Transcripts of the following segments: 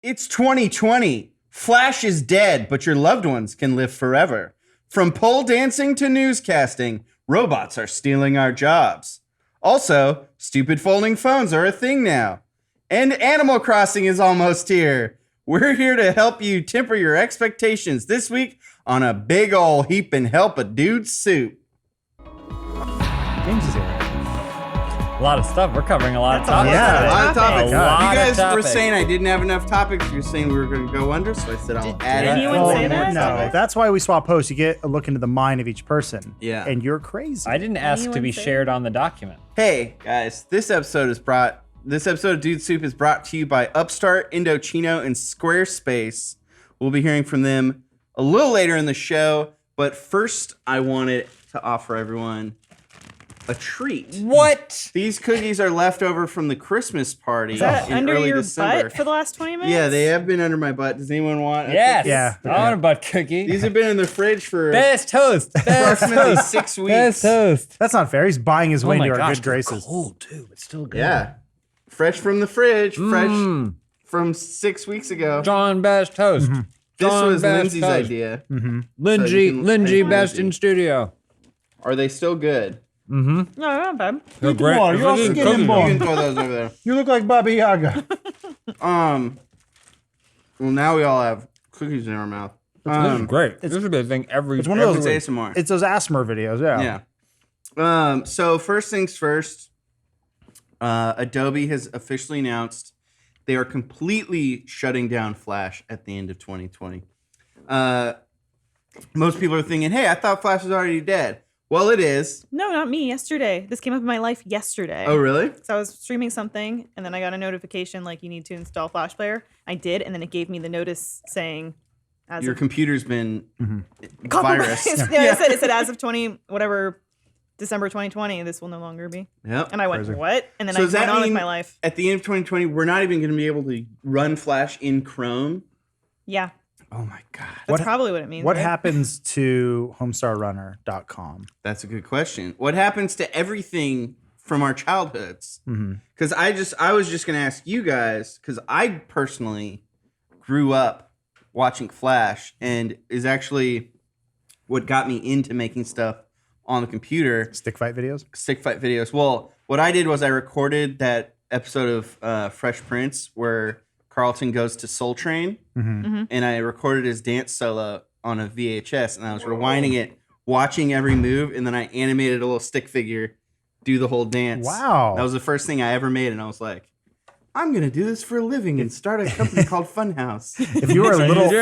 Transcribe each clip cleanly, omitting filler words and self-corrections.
It's 2020. Flash is dead, but your loved ones can live forever. From pole dancing to newscasting, robots are stealing our jobs. Also, stupid folding phones are a thing now. And Animal Crossing is almost here. We're here to help you temper your expectations this week on a big ol' heap and help a dude soup. James is here. A lot of stuff. We're covering a lot of topics. Yeah, today. a lot of topics. A lot You guys of were topics. saying I didn't have enough topics. You're saying we were going to go under, so I said I'll add in. anyone say that? No, that's why we swap posts. You get a look into the mind of each person. Yeah. And you're crazy. I didn't ask to Anyone be say shared on the document. Hey guys, this episode of Dude Soup is brought to you by Upstart, Indochino, and Squarespace. We'll be hearing from them a little later in the show, but first I wanted to offer everyone a treat. What? These cookies are left over from the Christmas party Is that in under early your December. butt for the last 20 minutes? Yeah, they have been under my butt. Does anyone want? Yes. Yeah. I want a butt cookie. These have been in the fridge for Best toast. Best approximately toast. 6 weeks. Best toast. That's not fair. He's buying his way Oh my into our gosh, good graces. cold too, but still good. Yeah, fresh from the fridge, fresh from 6 weeks ago. John Best toast. This John was Best Lindsay's toast. idea. Lindsay, So you can Lindsay thank Best Lindsay. in studio. Are they still good? No, not bad. They're great. You're all They're skinny cookies. You bone. can throw those over there. You look like Baba Yaga. Well, now we all have cookies in our mouth. This is great. This would be a thing every. It's one of It's those. ASMR. It's those ASMR videos. Yeah. Yeah. So first things first, Adobe has officially announced they are completely shutting down Flash at the end of 2020. Most people are thinking, hey, I thought Flash was already dead. Well, it is. No, not me. Yesterday. This came up in my life yesterday. Oh, really? So I was streaming something, and then I got a notification like you need to install Flash Player. I did, and then it gave me the notice saying, as Your of computer's been compromised. virus. Yeah, it said as of December 2020, this will no longer be. Yep. And I went, what? And then So I does that went on with mean my life. at the end of 2020, we're not even going to be able to run Flash in Chrome? Yeah, Oh my God. that's probably what it means. What right? happens to homestarrunner.com? That's a good question. What happens to everything from our childhoods? Because I was just going to ask you guys, because I personally grew up watching Flash and is actually what got me into making stuff on the computer. Stick fight videos? Stick fight videos. Well, what I did was I recorded that episode of Fresh Prince where Carlton goes to Soul Train, and I recorded his dance solo on a VHS, and I was rewinding it, watching every move, and then I animated a little stick figure do the whole dance. Wow. That was the first thing I ever made, and I was like, I'm gonna do this for a living and start a company called Funhaus. If you were a little,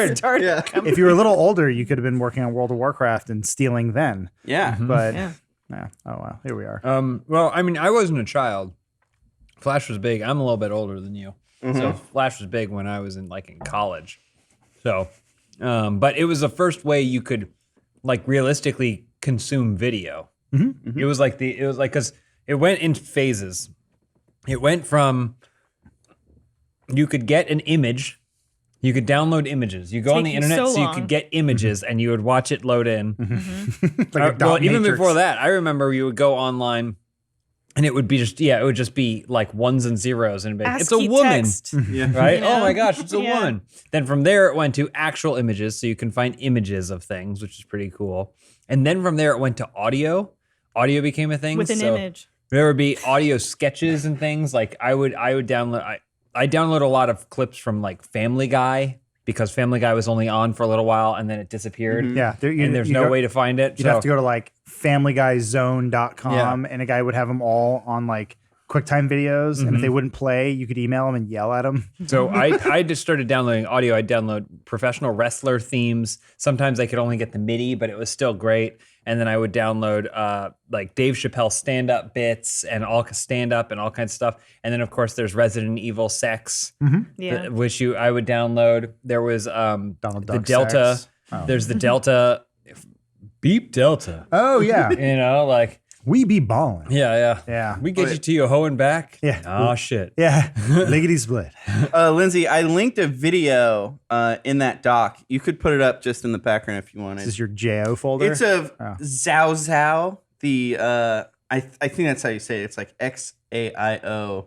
Yeah, if you were a little older, you could have been working on World of Warcraft and stealing then. yeah. But Yeah. yeah. Oh well, here we are. Well, I mean, I wasn't a child. Flash was big. I'm a little bit older than you, so Flash was big when I was in college. So, but it was the first way you could realistically consume video. It was like because it went in phases. It went from you could get an image, you could download images. You go on the Taking internet, so so you long. could get images, and you would watch it load in. Like a dot Well, even matrix. before that, I remember you would go online, and it would be it would just be like ones and zeros, and it'd be, it's a ASCII woman, text. Yeah. right? You Oh know? my gosh, it's a Yeah. woman. Then from there, it went to actual images, so you can find images of things, which is pretty cool. And then from there, it went to audio. Audio became a thing With an so image. There would be audio sketches and things. Like I would download. I download a lot of clips from Family Guy because Family Guy was only on for a little while and then it disappeared. Yeah, And there's no way to find it. You'd have to go to familyguyzone.com and a guy would have them all on QuickTime videos. And if they wouldn't play, you could email them and yell at them. So I just started downloading audio. I download professional wrestler themes. Sometimes I could only get the MIDI, but it was still great. And then I would download Dave Chappelle stand-up bits and all stand-up and all kinds of stuff. And then of course there's Resident Evil Sex, Yeah. which I would download. There was Donald the Duck Delta. sex. Oh. There's the Delta. Beep Delta. Oh, yeah. We be ballin'. Yeah. Yeah. We get you to your hoe and back. Yeah. Oh shit. Yeah. Lickety split. Lindsay, I linked a video in that doc. You could put it up just in the background if you wanted. This is your JO folder? It's of Zhao Zhao. The I think that's how you say it. It's like XAIO.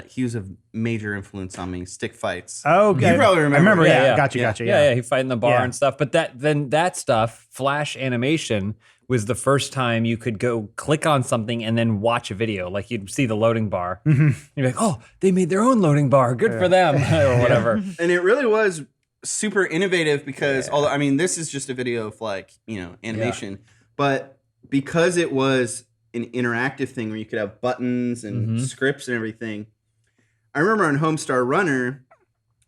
he was a major influence on me. Stick fights. Oh, okay. You probably remember. I remember. Yeah, Yeah, gotcha. Yeah, he fight in the bar Yeah. and stuff. But that stuff, Flash animation, was the first time you could go click on something and then watch a video. Like you'd see the loading bar. Mm-hmm. You'd be like, oh, they made their own loading bar. Good for them, or whatever. And it really was super innovative because, although I mean, this is just a video of like animation, but because it was an interactive thing where you could have buttons and scripts and everything. I remember on Homestar Runner,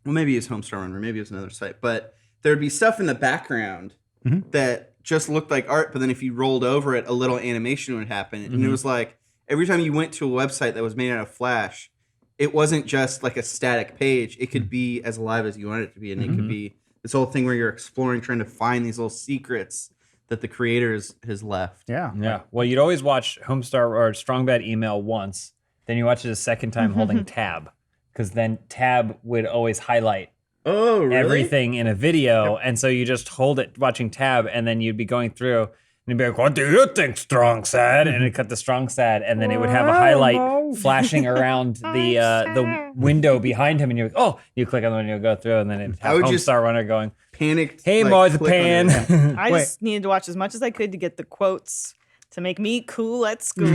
well, maybe it's Homestar Runner, maybe it's another site, but there'd be stuff in the background that just looked like art, but then if you rolled over it, a little animation would happen. And it was like every time you went to a website that was made out of Flash, it wasn't just like a static page. It could be as alive as you wanted it to be. And it could be this whole thing where you're exploring, trying to find these little secrets that the creator has left. Yeah. Yeah. Well, you'd always watch Homestar or Strong Bad Email once, then you watch it a second time holding tab, because then tab would always highlight Oh, really? everything in a video, and so you just hold it watching tab, and then you'd be going through, and you'd be like, "What do you think, Strong said?" And it'd cut the Strong said, and then it would have a highlight flashing around the window behind him, and you're like, "Oh!" You click on the window, go through, and then it'd have would just Homestar Runner going, Panicked. "Hey, like, click on it. marzipan." I just needed to watch as much as I could to get the quotes to make me cool at school.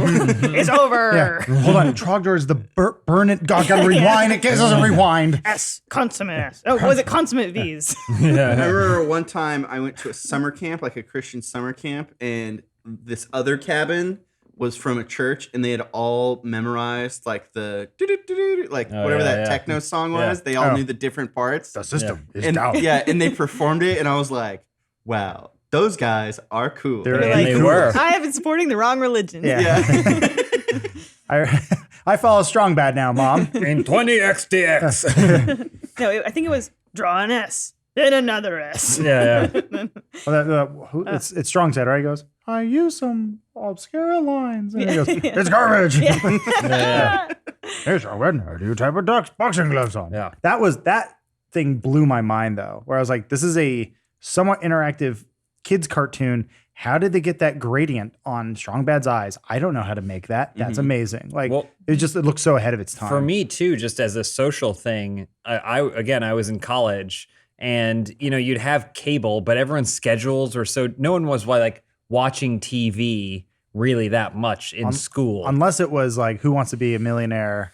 It's over. Yeah. Hold on. Trogdor is the burn it. God, gotta rewind. It doesn't rewind. S consummate S. Oh, was it consummate V's? I remember one time I went to a summer camp, like a Christian summer camp, and this other cabin was from a church, and they had all memorized like the like whatever that techno song was. They all knew the different parts. The system is And down. and they performed it, and I was like, wow, those guys are cool. They're And like, they were. I have been supporting the wrong religion. Yeah. I follow Strong Bad now, Mom. In 20xdx. No, I think it was draw an S, then another S. Yeah. It's Strong said, right? He goes, I use some obscure lines. And he goes, it's garbage. Hey, Strong Bad, do you type of boxing gloves on? Yeah. That thing blew my mind though, where I was like, this is a somewhat interactive kids cartoon. How did they get that gradient on Strong Bad's eyes? I don't know how to make that. That's amazing. Like, Well, it looks so ahead of its time. For me too, just as a social thing, I was in college, and you'd have cable, but everyone's schedules were so no one was like watching TV really that much in school. Unless it was like Who Wants to Be a Millionaire.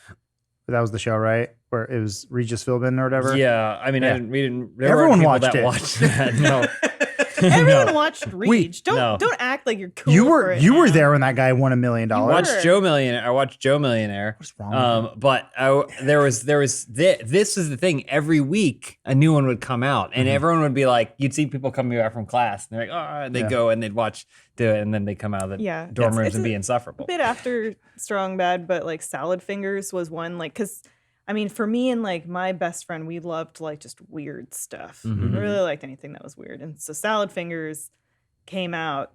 That was the show, right? Where it was Regis Philbin or whatever. Yeah, I mean, we didn't. There Everyone weren't people watched that it. Watched that. No. Everyone watched Reach. no. Don't act like you're cool. You for were it you were now. there when that guy won $1 million. Watched Joe Millionaire. I watched Joe Millionaire. What's wrong with But this is the thing. Every week a new one would come out, and everyone would be like, you'd see people coming back from class, and they're like, oh, and they go and they'd do it, and then they come out of the dorm rooms and be insufferable. A bit after Strong Bad, but like Salad Fingers was one, like, because I mean, for me and like my best friend, we loved like just weird stuff. We really liked anything that was weird, and so Salad Fingers came out,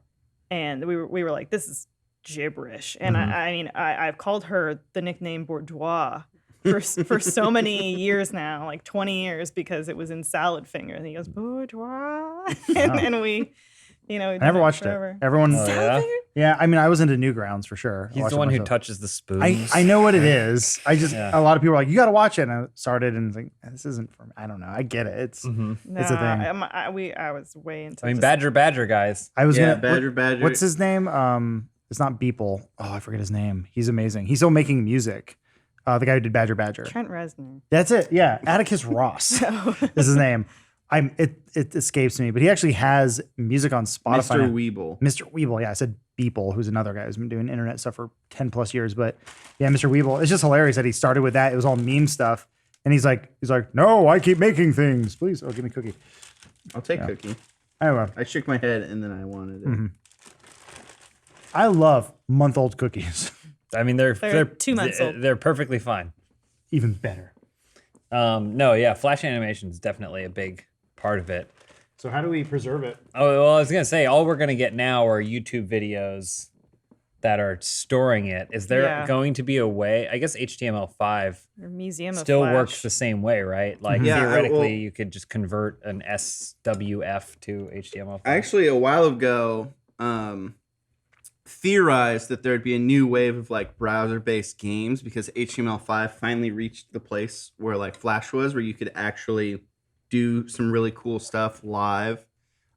and we were like, this is gibberish. And I mean, I've called her the nickname Bourgeois for so many years now, like 20 years, because it was in Salad Finger, and he goes Bourgeois, and we. I never watched it. Everyone, yeah. I mean, I was into Newgrounds for sure. He's the one who touches the spoons. I know what it is. I just a lot of people are like, you got to watch it. And I started and think this isn't for me. I don't know. I get it. It's a thing. I was way into. I mean, Badger guys. I was gonna Badger. What's his name? It's not Beeple. Oh, I forget his name. He's amazing. He's still making music. The guy who did Badger. Trent Reznor. That's it. Yeah, Atticus Ross is his name. It escapes me, but he actually has music on Spotify. Mr. Weeble. Mr. Weeble, yeah, I said Beeple, who's another guy who's been doing internet stuff for 10 plus years. But yeah, Mr. Weeble, it's just hilarious that he started with that. It was all meme stuff, and he's like, no, I keep making things. Please, give me a cookie. I'll take cookie. Anyway, I shook my head and then I wanted it. I love month-old cookies. I mean, they're 2 months old. They're perfectly fine. Even better. Flash animation is definitely a big part of it. So how do we preserve it? Oh, well, I was gonna say, all we're gonna get now are YouTube videos that are storing it. Is there going to be a way? I guess HTML5 Or Museum of still Flash. works the same way, right? Like theoretically, you could just convert an SWF to HTML5. Actually, a while ago, theorized that there'd be a new wave of like browser-based games because HTML5 finally reached the place where like Flash was, where you could actually do some really cool stuff live,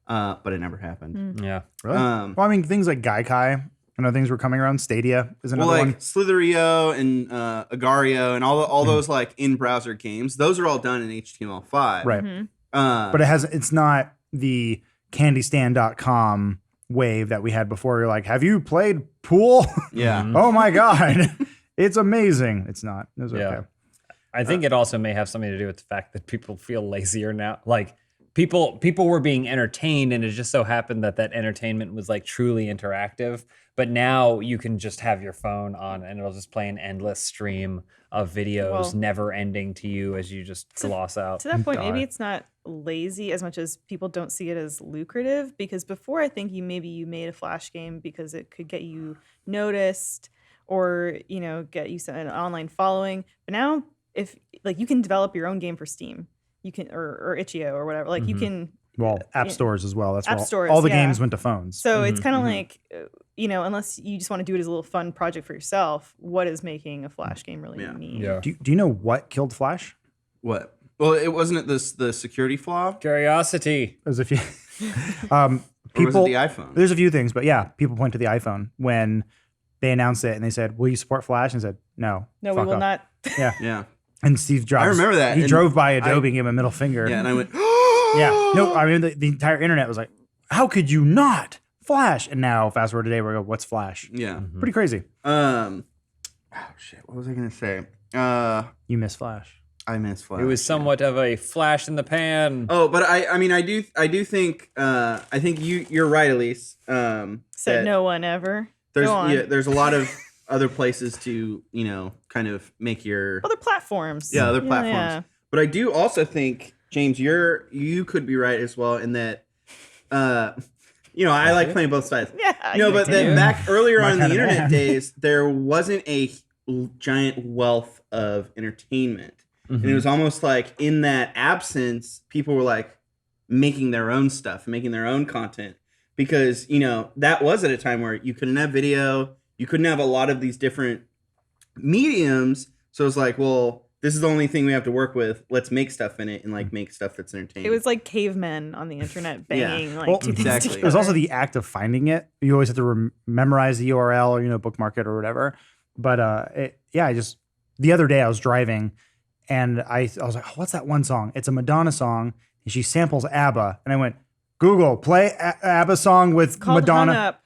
but it never happened. Yeah. Really? Um, Well, I mean, things like Gaikai, I know things were coming around. Stadia is another Well, like one. Slitherio and Agario and all those like in-browser games, those are all done in HTML5. Right. Um, But it's not the candystand.com wave that we had before. You're like, have you played pool? yeah. Oh my God. It's amazing. It's not. It's okay. Yeah. I think it also may have something to do with the fact that people feel lazier now. Like people were being entertained, and it just so happened that entertainment was like truly interactive. But now you can just have your phone on, and it'll just play an endless stream of videos, Well, never ending to you as you just gloss out. To that point, maybe Die. it's not lazy as much as people don't see it as lucrative. Because before, I think you made a Flash game because it could get you noticed or get you an online following. But now, if like you can develop your own game for Steam, you can or itch.io or whatever. Like you can. Well, app stores as well. That's App where stores, all the yeah. games went to phones. So it's kind of like, unless you just want to do it as a little fun project for yourself, what is making a Flash game really mean? Yeah. Do you know what killed Flash? What? Well, it wasn't the security flaw, Curiosity. There's a few. or was it people. the iPhone? There's a few things, but yeah, people point to the iPhone when they announced it and they said, "Will you support Flash?" And I said, "No, No, we fuck will off." not. Yeah, Yeah. and Steve Jobs. I remember that, He and drove by Adobe and gave him a middle finger. Yeah, and I went, Yeah. No, I mean the entire internet was like, "How could you not Flash?" And now, fast forward today, we're going, "What's Flash?" yeah. Pretty crazy. Oh shit, what was I gonna say? You miss Flash. I miss Flash. It was somewhat of a flash in the pan. Oh, but I mean, I do think, I think you're right, Elise. Said that no one ever. There's Go on. there's a lot of other places to kind of make your Other platforms. other platforms. Yeah. But I do also think, James, you could be right as well in that, I like playing both sides. Yeah. No, but then back earlier My on in the kinda internet man. days, there wasn't a giant wealth of entertainment. And it was almost like in that absence, people were like making their own stuff, making their own content. Because, that was at a time where you couldn't have video, you couldn't have a lot of these different mediums. So it's like, well, this is the only thing we have to work with. Let's make stuff in it and like make stuff that's entertaining. It was like cavemen on the internet banging like Well, two things exactly. together. There's also the act of finding it. You always have to memorize the URL or bookmark it or whatever. But the other day I was driving and I was like, oh, what's that one song? It's a Madonna song and she samples ABBA. And I went, Google, play ABBA song with called Madonna. Hung Up.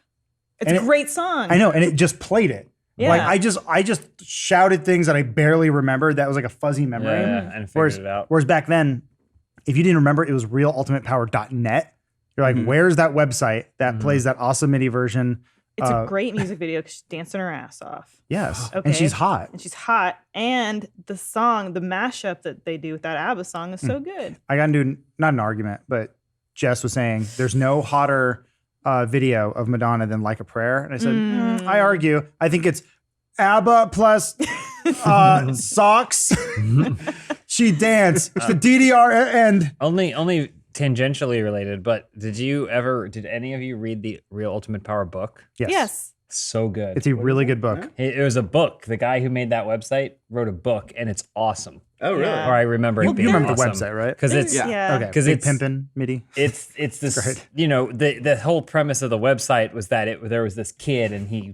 It's And a great song. I know, and it just played it. Yeah. Like I just shouted things that I barely remembered. That was like a fuzzy memory. Yeah, and Whereas, figured it out. whereas back then, if you didn't remember, it was realultimatepower.net. You're like, where's that website that plays that awesome MIDI version? It's a great music video because she's dancing her ass off. Yes. Okay. And she's hot. And she's hot. And the song, the mashup that they do with that ABBA song is so good. I got into not an argument, but Jess was saying there's no hotter video of Madonna than Like a Prayer. And I said, I argue. I think it's ABBA plus socks. She danced. It's the DDR end. Only tangentially related, but did any of you read the Real Ultimate Power book? Yes. So good. It's a really good book. It was a book. The guy who made that website wrote a book, and it's awesome. oh, really? Yeah. Or I remember it being You remember awesome. the website, right? Because it's Yeah. Okay. 'Cause Big it's- Pimpin' MIDI. it's this Great. the whole premise of the website was that there was this kid and he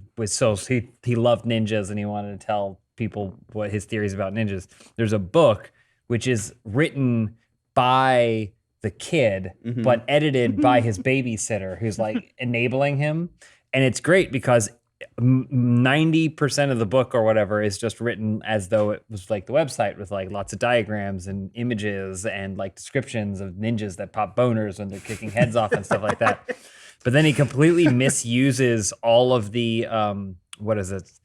loved ninjas and he wanted to tell people what his theories about ninjas. There's a book which is written by the kid but edited by his babysitter who's like enabling him, and it's great because 90% of the book or whatever is just written as though it was like the website with like lots of diagrams and images and like descriptions of ninjas that pop boners when they're kicking heads off and stuff like that. But then he completely misuses all of the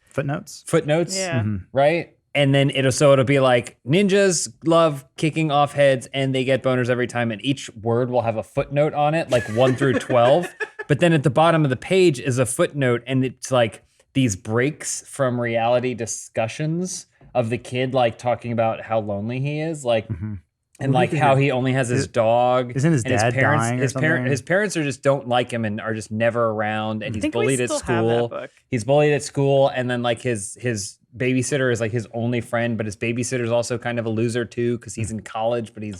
Footnotes. footnotes, Yeah. right? And then it'll be like ninjas love kicking off heads and they get boners every time, and each word will have a footnote on it, like 1 through 12. But then at the bottom of the page is a footnote, and it's like these breaks from reality discussions of the kid like talking about how lonely he is. Like And like how he only has his dog. Isn't his and dad dying or his something? His parents are just don't like him and are just never around. And he's think we bullied at still have that school. book. He's bullied at school, and then like his babysitter is like his only friend, but his babysitter's also kind of a loser too because he's in college, but he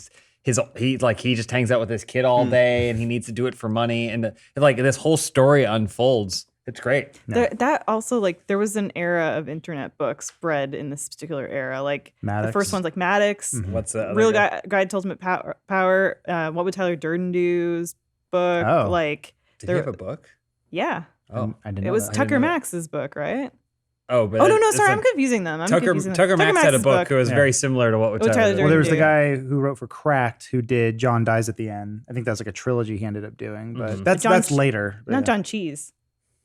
just hangs out with this kid all day, and he needs to do it for money, and like this whole story unfolds. It's great. That also, like, there was an era of internet books bred in this particular era. Like Maddox. the first one's like Maddox, What's the Real Guide to Ultimate Power. What would Tyler Durden do's book? Oh. Like, Did he have a book? yeah, Oh, I didn't know it was that. Tucker Max's book, right? oh, but Oh no, it's sorry, a- I'm confusing them. Tucker Max had a Max's book that was Yeah. very similar to what would What Tyler Tyler do. Well, there was the do. guy who wrote for Cracked who did John Dies at the End. I think that's like a trilogy he ended up doing, but that's John later. But Not yeah. John Cheese.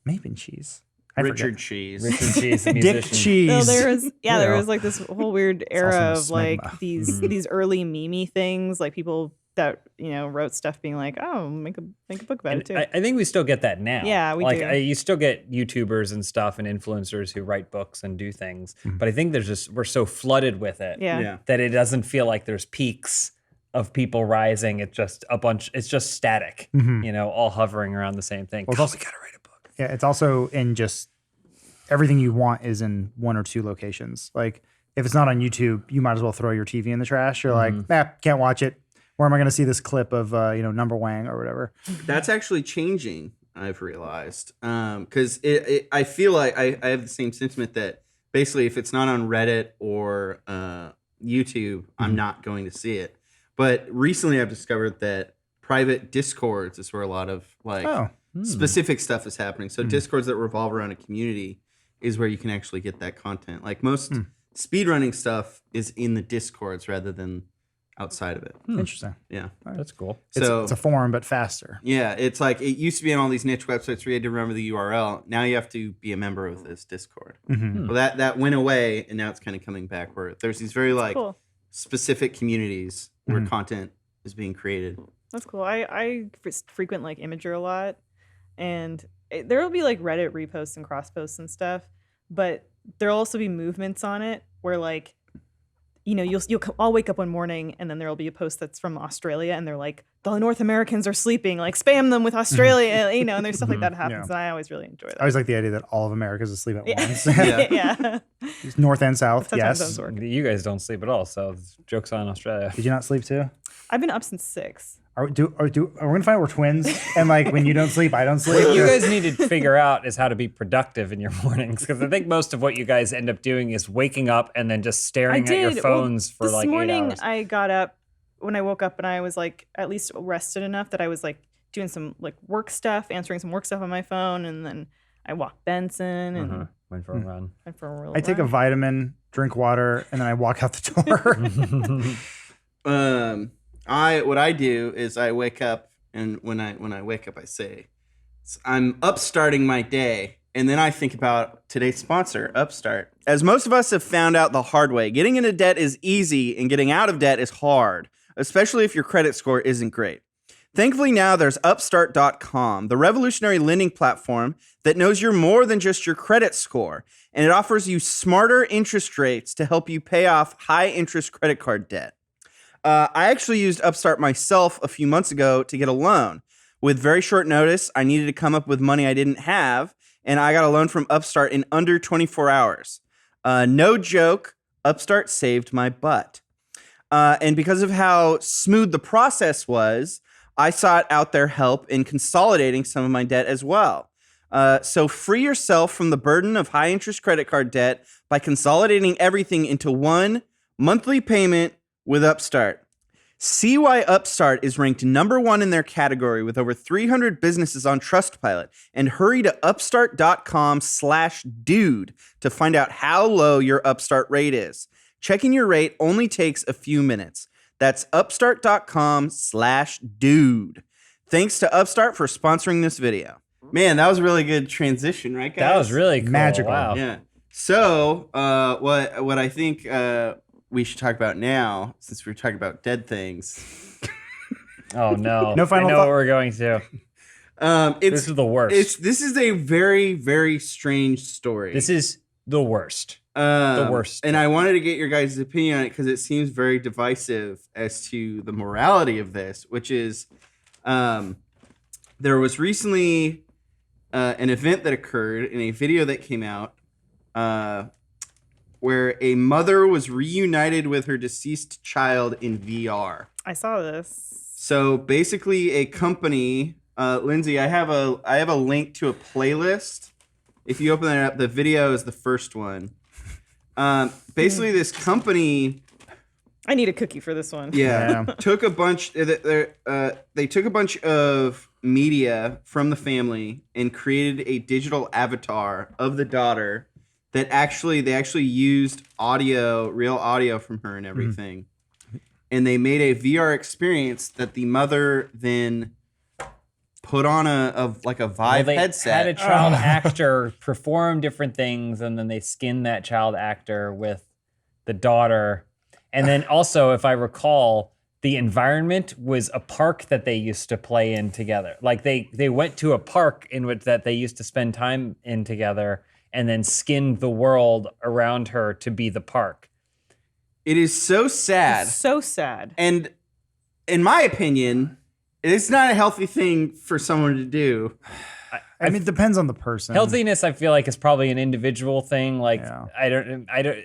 Maybe in Cheese. I Richard forget. Cheese. Richard Cheese, the Dick musician. Cheese. No, there was there Yeah. was like this whole weird also era a of like smegma. these early meme things, like people that wrote stuff being like, oh, make a book about it too. I think we still get that now. Yeah, we do. You still get YouTubers and stuff and influencers who write books and do things. But I think we're so flooded with it yeah. that it doesn't feel like there's peaks of people rising. It's just it's just static, all hovering around the same thing. Well, it's God, also- we gotta write a book. Yeah, it's also in just everything you want is in one or two locations. Like if it's not on YouTube, you might as well throw your TV in the trash. You're like, can't watch it. Where am I going to see this clip of Number Wang or whatever? That's actually changing, I've realized. Because I feel like I have the same sentiment that basically if it's not on Reddit or YouTube, I'm not going to see it. But recently I've discovered that private Discords is where a lot of specific stuff is happening. So Discords that revolve around a community is where you can actually get that content. Like most speedrunning stuff is in the Discords rather than outside of it. Interesting. Yeah. That's cool. So It's a forum, but faster. yeah, it's like it used to be on all these niche websites where you had to remember the URL. Now you have to be a member of this Discord. Well, that went away, and now it's kind of coming back where there's these very like Cool. specific communities where content is being created. That's cool. I frequent like Imager a lot, and there will be like Reddit reposts and cross posts and stuff, but there'll also be movements on it where like, I'll wake up one morning and then there'll be a post that's from Australia and they're like, the North Americans are sleeping, like spam them with Australia, and there's stuff like that happens. And I always really enjoy that. I always like the idea that all of America is asleep at once. Yeah. It's North and South, Sometimes yes. those work. You guys don't sleep at all, so joke's on Australia. Did you not sleep too? I've been up since 6. Are we gonna find out we're twins? And like when you don't sleep, I don't sleep. What you guys need to figure out is how to be productive in your mornings, because I think most of what you guys end up doing is waking up and then just staring at your phones for this like 8 morning hours. I got up when I woke up and I was like at least rested enough that I was like doing some like work stuff, answering some work stuff on my phone, and then I walked Benson and Went for a run. went for a real I take a run. vitamin, drink water, and then I walk out the door. What I do is I wake up, and when I wake up, I say, I'm upstarting my day. And then I think about today's sponsor, Upstart. As most of us have found out the hard way, getting into debt is easy and getting out of debt is hard, especially if your credit score isn't great. Thankfully now there's Upstart.com, the revolutionary lending platform that knows you're more than just your credit score, and it offers you smarter interest rates to help you pay off high interest credit card debt. I actually used Upstart myself a few months ago to get a loan. With very short notice, I needed to come up with money I didn't have, and I got a loan from Upstart in under 24 hours. No joke, Upstart saved my butt. And because of how smooth the process was, I sought out their help in consolidating some of my debt as well. So free yourself from the burden of high interest credit card debt by consolidating everything into one monthly payment with Upstart. See why Upstart is ranked #1 in their category with over 300 businesses on Trustpilot, and hurry to upstart.com/dude to find out how low your Upstart rate is. Checking your rate only takes a few minutes. That's upstart.com/dude. Thanks to Upstart for sponsoring this video. Man, that was a really good transition, right, guys? That was really cool. Magical. Wow. Yeah. So, what I think we should talk about now, since we're talking about dead things, Oh no. No final I know thought? what we're going to. this This is the worst. This is a very, very strange story. This is the worst. The worst. And I wanted to get your guys' opinion on it because it seems very divisive as to the morality of this, which is there was recently an event that occurred in a video that came out where a mother was reunited with her deceased child in VR. I saw this. So basically a company, Lindsay, I have a link to a playlist. If you open that up, the video is the first one. Basically this company, I need a cookie for this one. yeah. took a bunch they took a bunch of media from the family and created a digital avatar of the daughter that they actually used real audio from her and everything. And they made a VR experience that the mother then put on a Vive they headset. had a child actor perform different things, and then they skinned that child actor with the daughter. And then also, if I recall, the environment was a park that they used to play in together. Like they went to a park in which that they used to spend time in together, and then skinned the world around her to be the park. It is so sad. It's so sad. And in my opinion, it's not a healthy thing for someone to do. I mean, it depends on the person. Healthiness, I feel like, is probably an individual thing. Like, Yeah.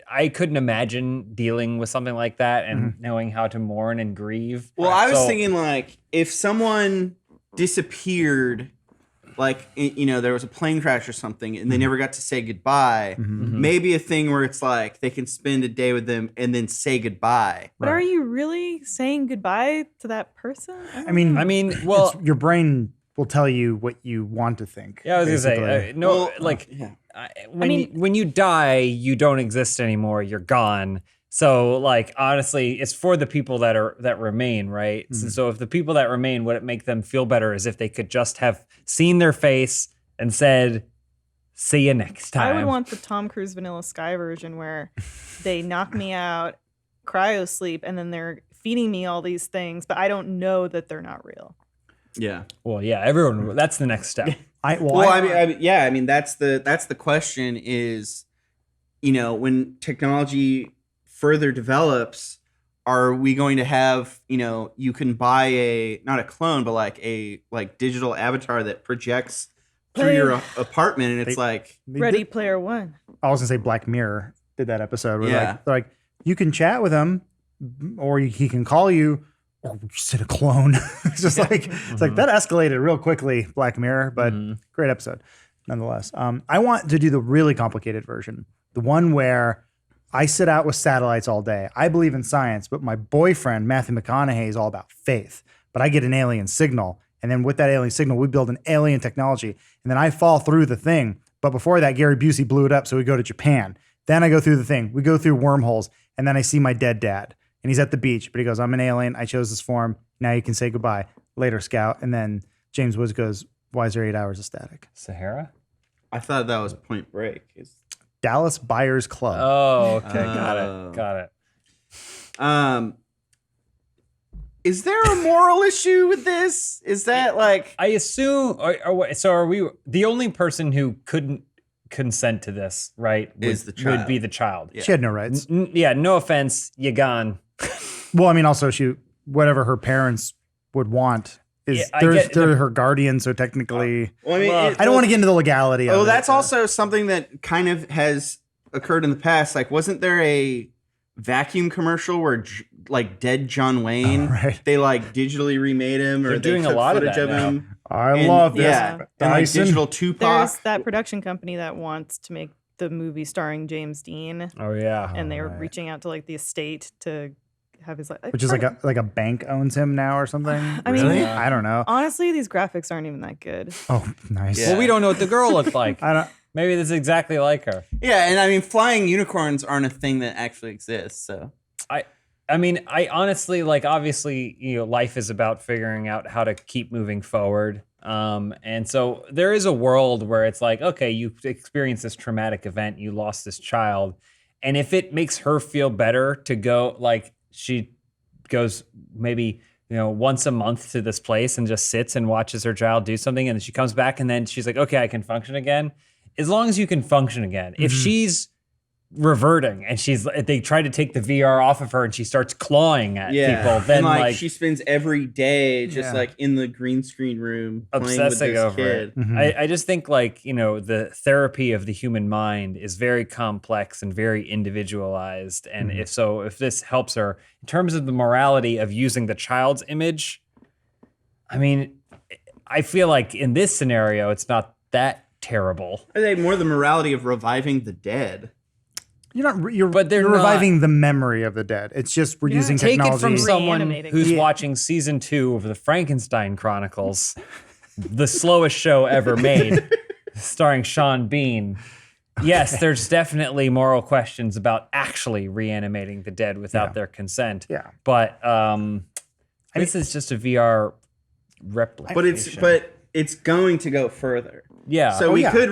I couldn't imagine dealing with something like that and knowing how to mourn and grieve. Well, I was So- thinking like if someone disappeared, like there was a plane crash or something, and they never got to say goodbye. Maybe a thing where it's like they can spend a day with them and then say goodbye. But are you really saying goodbye to that person? I mean, well, your brain will tell you what you want to think. yeah, I was gonna say, basically. no, Well, like, yeah. when you die, you don't exist anymore. You're gone. So, like, honestly, it's for the people that remain, right? So if the people that remain, would it make them feel better is if they could just have seen their face and said, "See you next time." I would want the Tom Cruise Vanilla Sky version where they knock me out, cryo sleep, and then they're feeding me all these things, but I don't know that they're not real. Yeah. Well, yeah, everyone. That's the next step. I mean, that's the question is, when technology further develops, are we going to have, you can buy not a clone, but like a digital avatar that projects through your apartment, and it's like Ready Player One. I was gonna say Black Mirror did that episode where Yeah. they're like you can chat with him, or he can call you, or we just did a clone. It's just like it's like that escalated real quickly, Black Mirror, but great episode nonetheless. I want to do the really complicated version, the one where I sit out with satellites all day. I believe in science, but my boyfriend Matthew McConaughey is all about faith. But I get an alien signal, and then with that alien signal, we build an alien technology, and then I fall through the thing. But before that, Gary Busey blew it up, so we go to Japan. Then I go through the thing. We go through wormholes, and then I see my dead dad. And he's at the beach, but he goes, "I'm an alien. I chose this form. Now you can say goodbye. Later, Scout." And then James Woods goes, "Why is there 8 hours of static?" Sahara? I thought that was Point Break. Dallas Buyers Club. Oh, okay. Got it. Is there a moral issue with this? Is that like I assume, so are we, the only person who couldn't consent to this, right? Is the child. Would be the child. She had no rights. Yeah, no offense, you gone. Well, I mean, also whatever her parents would want is Yeah, I get they're the- her guardian. So technically, Well, I mean, Well, I don't want to get into the legality. Oh, of that's it. also something that kind of has occurred in the past. Like, wasn't there a vacuum commercial where dead John Wayne, right. they digitally remade him, or They're they doing a took lot of footage that of now. him? I love this. Yeah, and Dyson. digital Tupac. There's that production company that wants to make the movie starring James Dean, Oh, yeah. and they were right. reaching out to the estate to have his Which is like a bank owns him now or something. I mean- Really? I don't know. Honestly, these graphics aren't even that good. Oh, nice. Yeah. Well, we don't know what the girl looked like. I don't. Maybe this is exactly like her. Yeah, and I mean, flying unicorns aren't a thing that actually exists. So I mean, I honestly, obviously, life is about figuring out how to keep moving forward. And so there is a world where it's like, okay, you experienced this traumatic event, you lost this child. And if it makes her feel better to go, she goes maybe, once a month to this place and just sits and watches her child do something. And then she comes back and then she's like, okay, I can function again. As long as you can function again. If she's reverting, and they try to take the VR off of her, and she starts clawing at people. Then and like she spends every day just like in the green screen room playing with obsessing this over kid. it. I just think like, the therapy of the human mind is very complex and very individualized. And if this helps her in terms of the morality of using the child's image, I mean, I feel like in this scenario, it's not that terrible. I think more the morality of reviving the dead. You're they're reviving the memory of the dead. It's just we're using Take technology. it from someone Reanimating. who's watching season 2 of the Frankenstein Chronicles, the slowest show ever made, starring Sean Bean. Yes, there's definitely moral questions about actually reanimating the dead without their consent. Yeah. But this is just a VR replication. But it's going to go further. Yeah. So we could,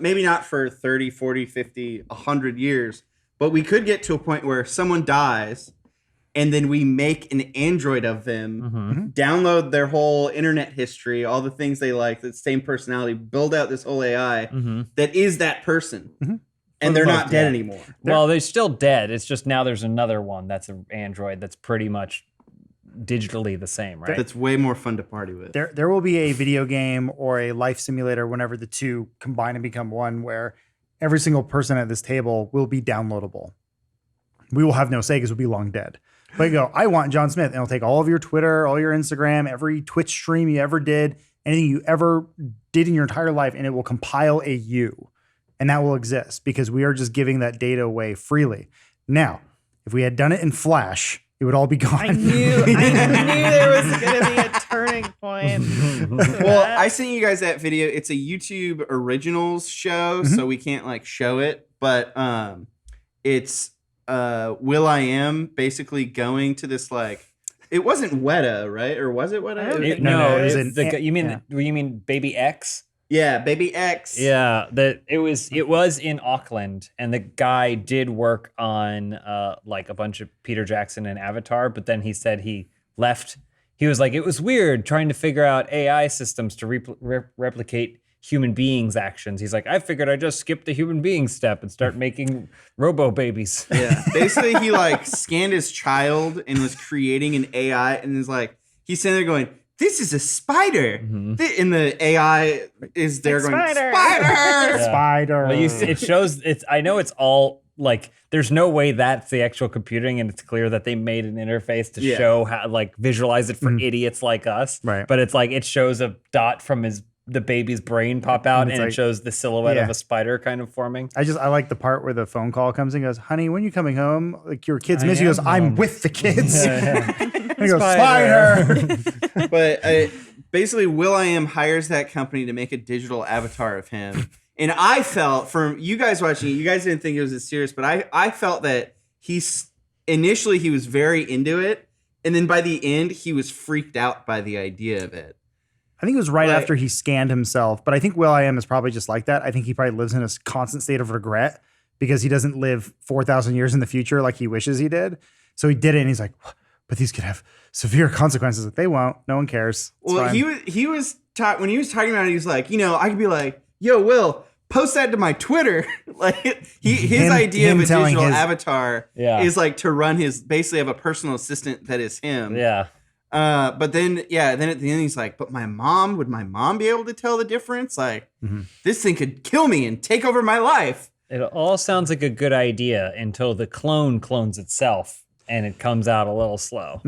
maybe not for 30, 40, 50, 100 years, but we could get to a point where someone dies and then we make an android of them, download their whole internet history, all the things they like, the same personality, build out this whole AI that is that person. And they're not dead anymore. Well, they're still dead. It's just now there's another one that's an android that's pretty much digitally the same, right? That's way more fun to party with. There will be a video game or a life simulator whenever the two combine and become one, where every single person at this table will be downloadable. We will have no say because we'll be long dead. But you go, I want John Smith, and it'll take all of your Twitter, all your Instagram, every Twitch stream you ever did, anything you ever did in your entire life, and it will compile a you. And that will exist because we are just giving that data away freely. Now, if we had done it in Flash, it would all be gone. I knew there was going to be a turning point. Well, I sent you guys that video. It's a YouTube Originals show, so we can't like show it, but it's Will.i.am basically going to this like, it wasn't Weta, right? Or was it Weta? You mean Baby X? Yeah, Baby X. Yeah, it was in Auckland, and the guy did work on like a bunch of Peter Jackson and Avatar, but then he said he left. He was like, it was weird trying to figure out AI systems to replicate human beings' actions. He's like, I figured I'd just skip the human being step and start making robo babies. Yeah, basically he like scanned his child and was creating an AI, and is like, he's sitting there going, this is a spider. And the AI is there going, Spider. Spider! Spider. But it shows, I know it's all like, there's no way that's the actual computing, and it's clear that they made an interface to show how, like, visualize it for idiots like us. Right. But it's like, it shows a dot from the baby's brain pop out, and like, it shows the silhouette of a spider kind of forming. I like the part where the phone call comes and goes, honey, when you coming home? Like, your kids miss you. He goes, I'm with the kids. And he goes, Spider. But basically, Will.i.am hires that company to make a digital avatar of him. And I felt, from you guys watching it, you guys didn't think it was as serious, but I felt that initially he was very into it. And then by the end, he was freaked out by the idea of it. I think it was right after he scanned himself, but I think Will.i.am is probably just like that. I think he probably lives in a constant state of regret because he doesn't live 4,000 years in the future like he wishes he did. So he did it, and he's like, but these could have severe consequences. Like, they won't. No one cares. It's Well, fine. he was when he was talking about it, he was like, I could be like, yo, Will, post that to my Twitter. Like his idea of a digital avatar is like to run basically have a personal assistant that is him. Yeah. But then at the end he's like, but would my mom be able to tell the difference? Like, this thing could kill me and take over my life. It all sounds like a good idea until the clone clones itself, and it comes out a little slow.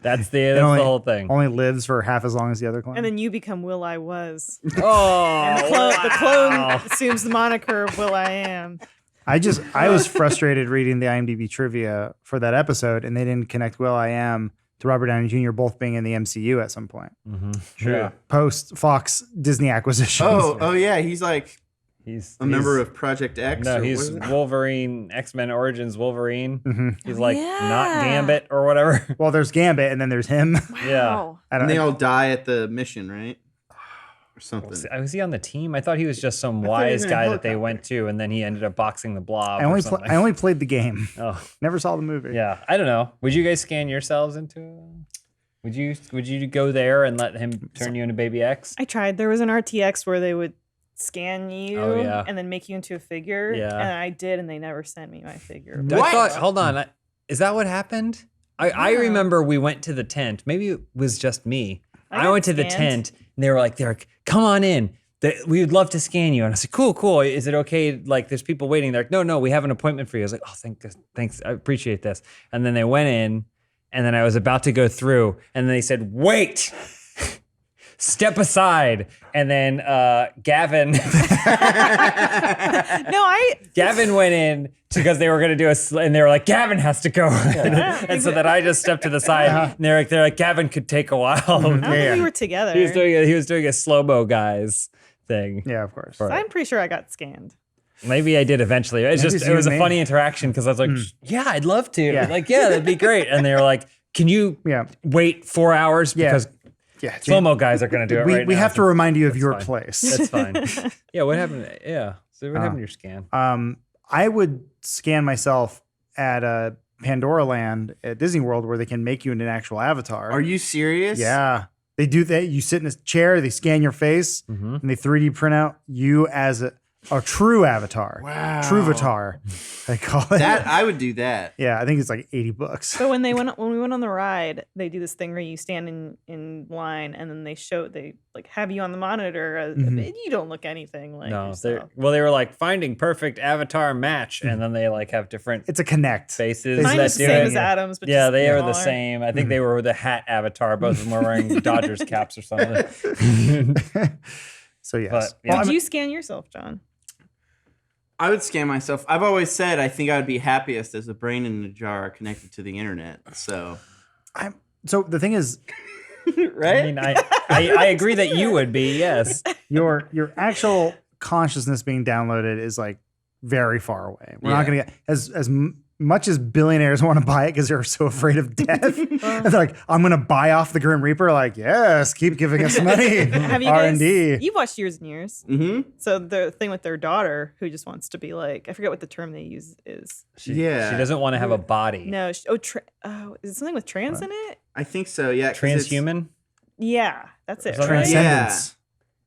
That's the whole thing. Only lives for half as long as the other clone. And then you become Will I Was. Oh, And the clone assumes the moniker of Will I Am. I was frustrated reading the IMDb trivia for that episode, and they didn't connect Will.i.am to Robert Downey Jr. both being in the MCU at some point. Sure. Post Fox Disney acquisition. Oh yeah, he's like He's a member of Project X. No, or he's what is it? Wolverine, X-Men Origins Wolverine. He's like Yeah. not Gambit or whatever. Well, there's Gambit, and then there's him. Wow. I And don't they know. all die at the mission, right? Or something. Was he on the team? I thought he was just some thought he was wise in a guy that they helicopter. went to, and then he ended up boxing the Blob. I or only something. I only played the game. Oh, Never saw the movie. yeah. I don't know. Would you guys scan yourselves into? Would you go there and let him turn you into Baby X? I tried. There was an RTX where they would scan you Oh, yeah. and then make you into a figure. Yeah. And I did, and they never sent me my figure. I thought, hold on. Is that what happened? I Yeah. remember we went to the tent. Maybe it was just me. I got went to the scanned. tent and they were like, come on in. We would love to scan you. And I was like, cool. Is it okay? Like, there's people waiting. They're like, no, we have an appointment for you. I was like, oh, thanks. I appreciate this. And then they went in, and then I was about to go through, and then they said, wait, step aside. And then Gavin Gavin went in because they were going to do and they were like, Gavin has to go. And so then I just stepped to the side, and they're like, Gavin could take a while. I don't think we were together. He was doing a slow-mo guys thing. Yeah, of course. So I'm pretty sure I got scanned. Maybe I did eventually. It was a funny interaction because I was like, yeah, I'd love to. Yeah. Like, yeah, that'd be great. And they were like, can you wait 4 hours? Yeah. Because Yeah, slow-mo guys are going to do it right now. We have to remind you of your fine. place. That's fine. Yeah, what happened? Yeah. So what happened to your scan? I would scan myself at Pandora Land at Disney World where they can make you into an actual avatar. Are you serious? Yeah. They do that. You sit in a chair, they scan your face, and they 3D print out you as a true avatar. Wow. True avatar, they call it. That I would do that. Yeah, I think it's like $80. So when we went on the ride, they do this thing where you stand in line, and then they like have you on the monitor. And you don't look anything like No, yourself. they were like finding perfect avatar match, and then they like have different It's a connect. faces Mine that was the do same it. as Adam's, but Yeah, just they are the smaller. same. I think they were the hat avatar. Both of them were wearing Dodgers caps or something. So yes. But, yeah. Did you scan yourself, John? I would scan myself. I've always said I think I would be happiest as a brain in a jar connected to the internet. So, So the thing is, right? I mean, I agree that you would be, yes. your actual consciousness being downloaded is like very far away. We're not going to get as much as billionaires want to buy it because they're so afraid of death. And they're like, I'm going to buy off the Grim Reaper. Like, yes, keep giving us money. Have you R&D. guys? You've watched Years and Years. Mm-hmm. So the thing with their daughter, who just wants to be like, I forget what the term they use is. She doesn't want to have a body. No, is it something with trans in it? I think so. Yeah. 'cause it's- Transhuman? Yeah, that's it. Something Right? like Transcendence.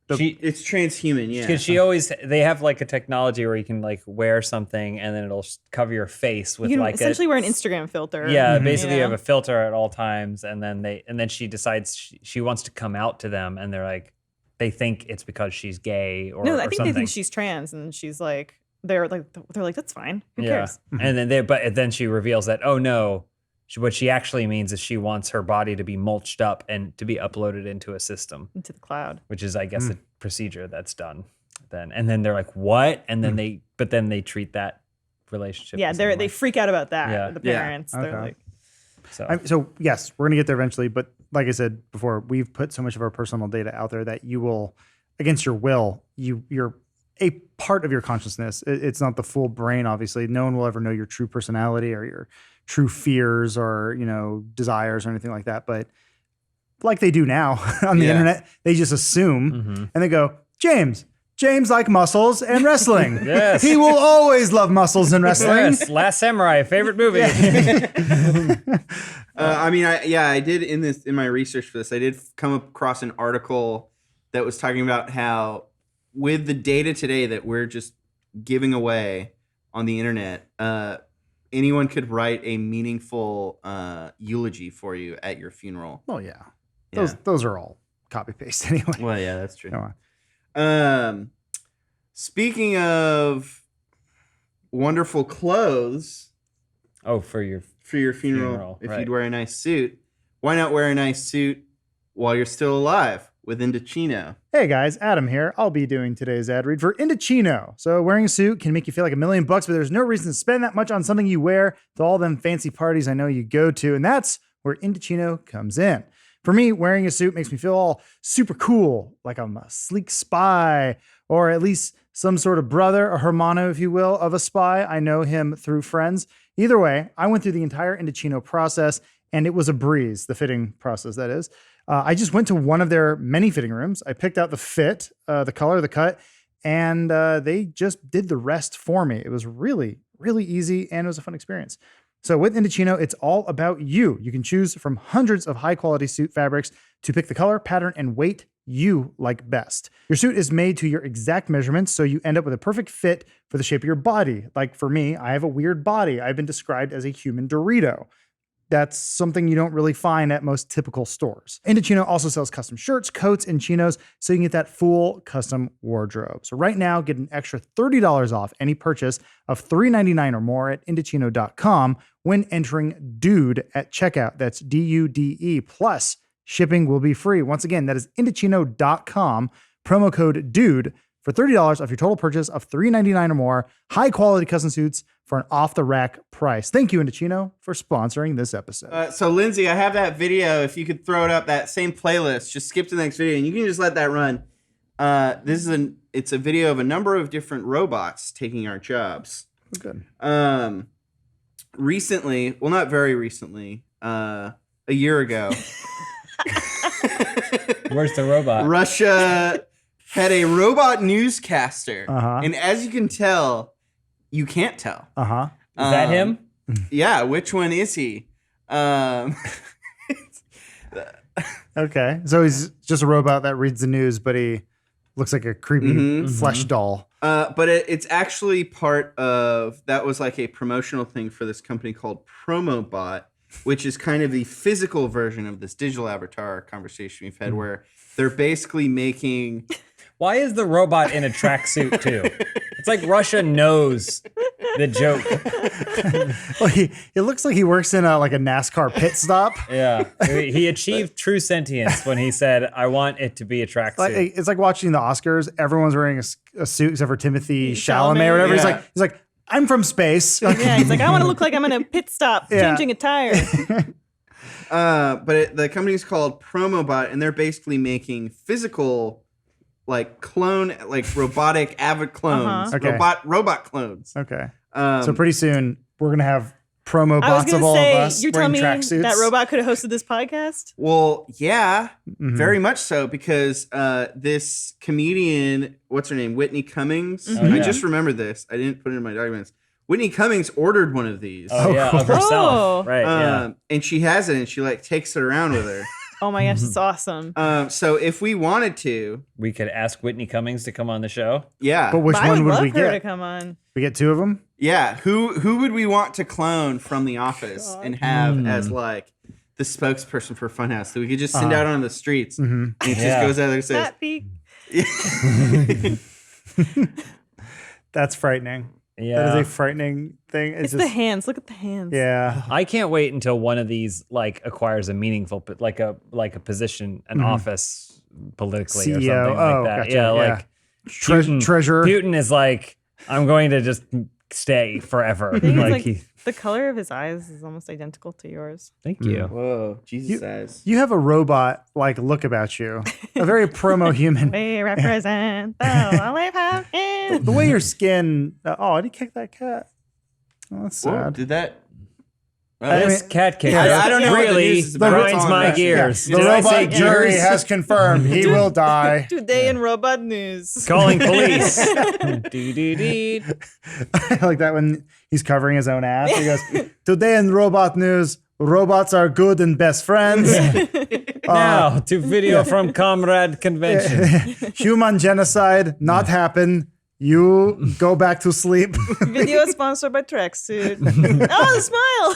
It's transhuman. Yeah. Because they have like a technology where you can like wear something and then it'll cover your face with You can like essentially wear an Instagram filter. yeah, basically you Yeah. have a filter at all times, and then she decides she wants to come out to them, and they're like, they think it's because she's gay or No, I or think something. they think she's trans, and she's like, they're like, that's fine. Who yeah, cares? and then she reveals that what she actually means is she wants her body to be mulched up and to be uploaded into a system, Into the cloud. which is I guess a procedure that's done then. And then they're like, what? And then they treat that relationship. Yeah, the same they way. freak out about that. Yeah. The Yeah. parents, they're Okay. like, So yes, we're going to get there eventually. But like I said before, we've put so much of our personal data out there that you will, against your will, you're a part of your consciousness. It's not the full brain, obviously. No one will ever know your true personality or your true fears or, desires or anything like that. But like they do now on the Yeah. internet, they just assume and they go, James like muscles and wrestling. Yes. He will always love muscles and wrestling. yes, Last Samurai, favorite movie. I did in my research for this, I did come across an article that was talking about how with the data today that we're just giving away on the internet, anyone could write a meaningful eulogy for you at your funeral. Well, yeah. Yeah. Those are all copy paste anyway. Well, yeah, that's true. Come on. Speaking of wonderful clothes Oh, for your for your funeral, if right. you'd wear a nice suit, why not wear a nice suit while you're still alive with Indochino? Hey guys, Adam here. I'll be doing today's ad read for Indochino. So wearing a suit can make you feel like $1 million, but there's no reason to spend that much on something you wear to all them fancy parties I know you go to, and that's where Indochino comes in. For me, wearing a suit makes me feel all super cool, like I'm a sleek spy, or at least some sort of brother, or hermano, if you will, of a spy. I know him through friends. Either way, I went through the entire Indochino process, and it was a breeze, the fitting process, that is. I just went to one of their many fitting rooms. I picked out the fit, the color, the cut, and they just did the rest for me. It was really, really easy, and it was a fun experience. So with Indochino, it's all about you. You can choose from hundreds of high-quality suit fabrics to pick the color, pattern, and weight you like best. Your suit is made to your exact measurements, so you end up with a perfect fit for the shape of your body. Like for me, I have a weird body. I've been described as a human Dorito. That's something you don't really find at most typical stores. Indochino also sells custom shirts, coats, and chinos, so you can get that full custom wardrobe. So right now, get an extra $30 off any purchase of $3.99 or more at Indochino.com when entering DUDE at checkout. That's DUDE. Plus, shipping will be free. Once again, that is Indochino.com, promo code DUDE for $30 off your total purchase of $3.99 or more. High quality custom suits for an off-the-rack price. Thank you, Indochino, for sponsoring this episode. So, Lindsay, I have that video. If you could throw it up, that same playlist, just skip to the next video, and you can just let that run. It's a video of a number of different robots taking our jobs. Good. Recently, well, not very recently, a year ago, Where's the robot? Russia had a robot newscaster. Uh-huh. And as you can tell, you can't tell. Uh-huh. Is that him? Yeah, which one is he? Okay. So he's just a robot that reads the news, but he looks like a creepy flesh doll. But it's actually part of, that was like a promotional thing for this company called Promobot, which is kind of the physical version of this digital avatar conversation we've had, where they're basically making... Why is the robot in a tracksuit too? It's like Russia knows the joke. Well, it looks like he works in a NASCAR pit stop. Yeah, he achieved true sentience when he said, "I want it to be a tracksuit." It's like watching the Oscars. Everyone's wearing a suit except for Timothy Chalamet or whatever. Yeah. He's like, I'm from space. Yeah, he's like, I want to look like I'm in a pit stop changing a tire. But the company's called Promobot, and they're basically making physical, robotic avid clones, Okay. robot clones. Okay. So pretty soon we're gonna have promo I was bots of going to all say, of us you're telling wearing me tracksuits. that robot could have hosted this podcast? Well, yeah, very much so, because this comedian, what's her name, Whitney Cummings. Oh, I yeah. just remembered this. I didn't put it in my documents. Whitney Cummings ordered one of these. Oh yeah, cool. of herself. Oh. Right. Yeah. And she has it, and she takes it around with her. Oh my gosh, it's awesome. So if we wanted to, We could ask Whitney Cummings to come on the show. yeah. But which But I one would would love we her to get? come on. We get two of them? Yeah, who would we want to clone from The Office and have as the spokesperson for Funhaus, so we could just send out on the streets and it just Yeah. goes out there and says, Happy. That's frightening. Yeah. That is a frightening thing. It's just, the hands. Look at the hands. Yeah. I can't wait until one of these acquires a meaningful, like a position, an office politically or CEO. something like Oh, that. gotcha. Yeah, Yeah. like Putin, Treasurer. Putin is like, I'm going to just stay forever. I think Like, it's the color of his eyes is almost identical to yours. thank you. whoa, Jesus eyes. You have a robot look about you. A very promo human. We represent the olive house. The way your skin. Did he kick that cat? Oh, that's Whoa, sad. did that? This cat kicker I don't know what the really news is about. grinds It's all my about- gears. The Did I say robot jury gears? has confirmed he will die. Today in robot news. Calling police. Dee-dee-dee. I like that when he's covering his own ass. He goes, "Today in robot news, robots are good and best friends. Now to video from Comrade Convention. Human genocide not happen. You go back to sleep." Video sponsored by Tracksuit. Oh, the smile.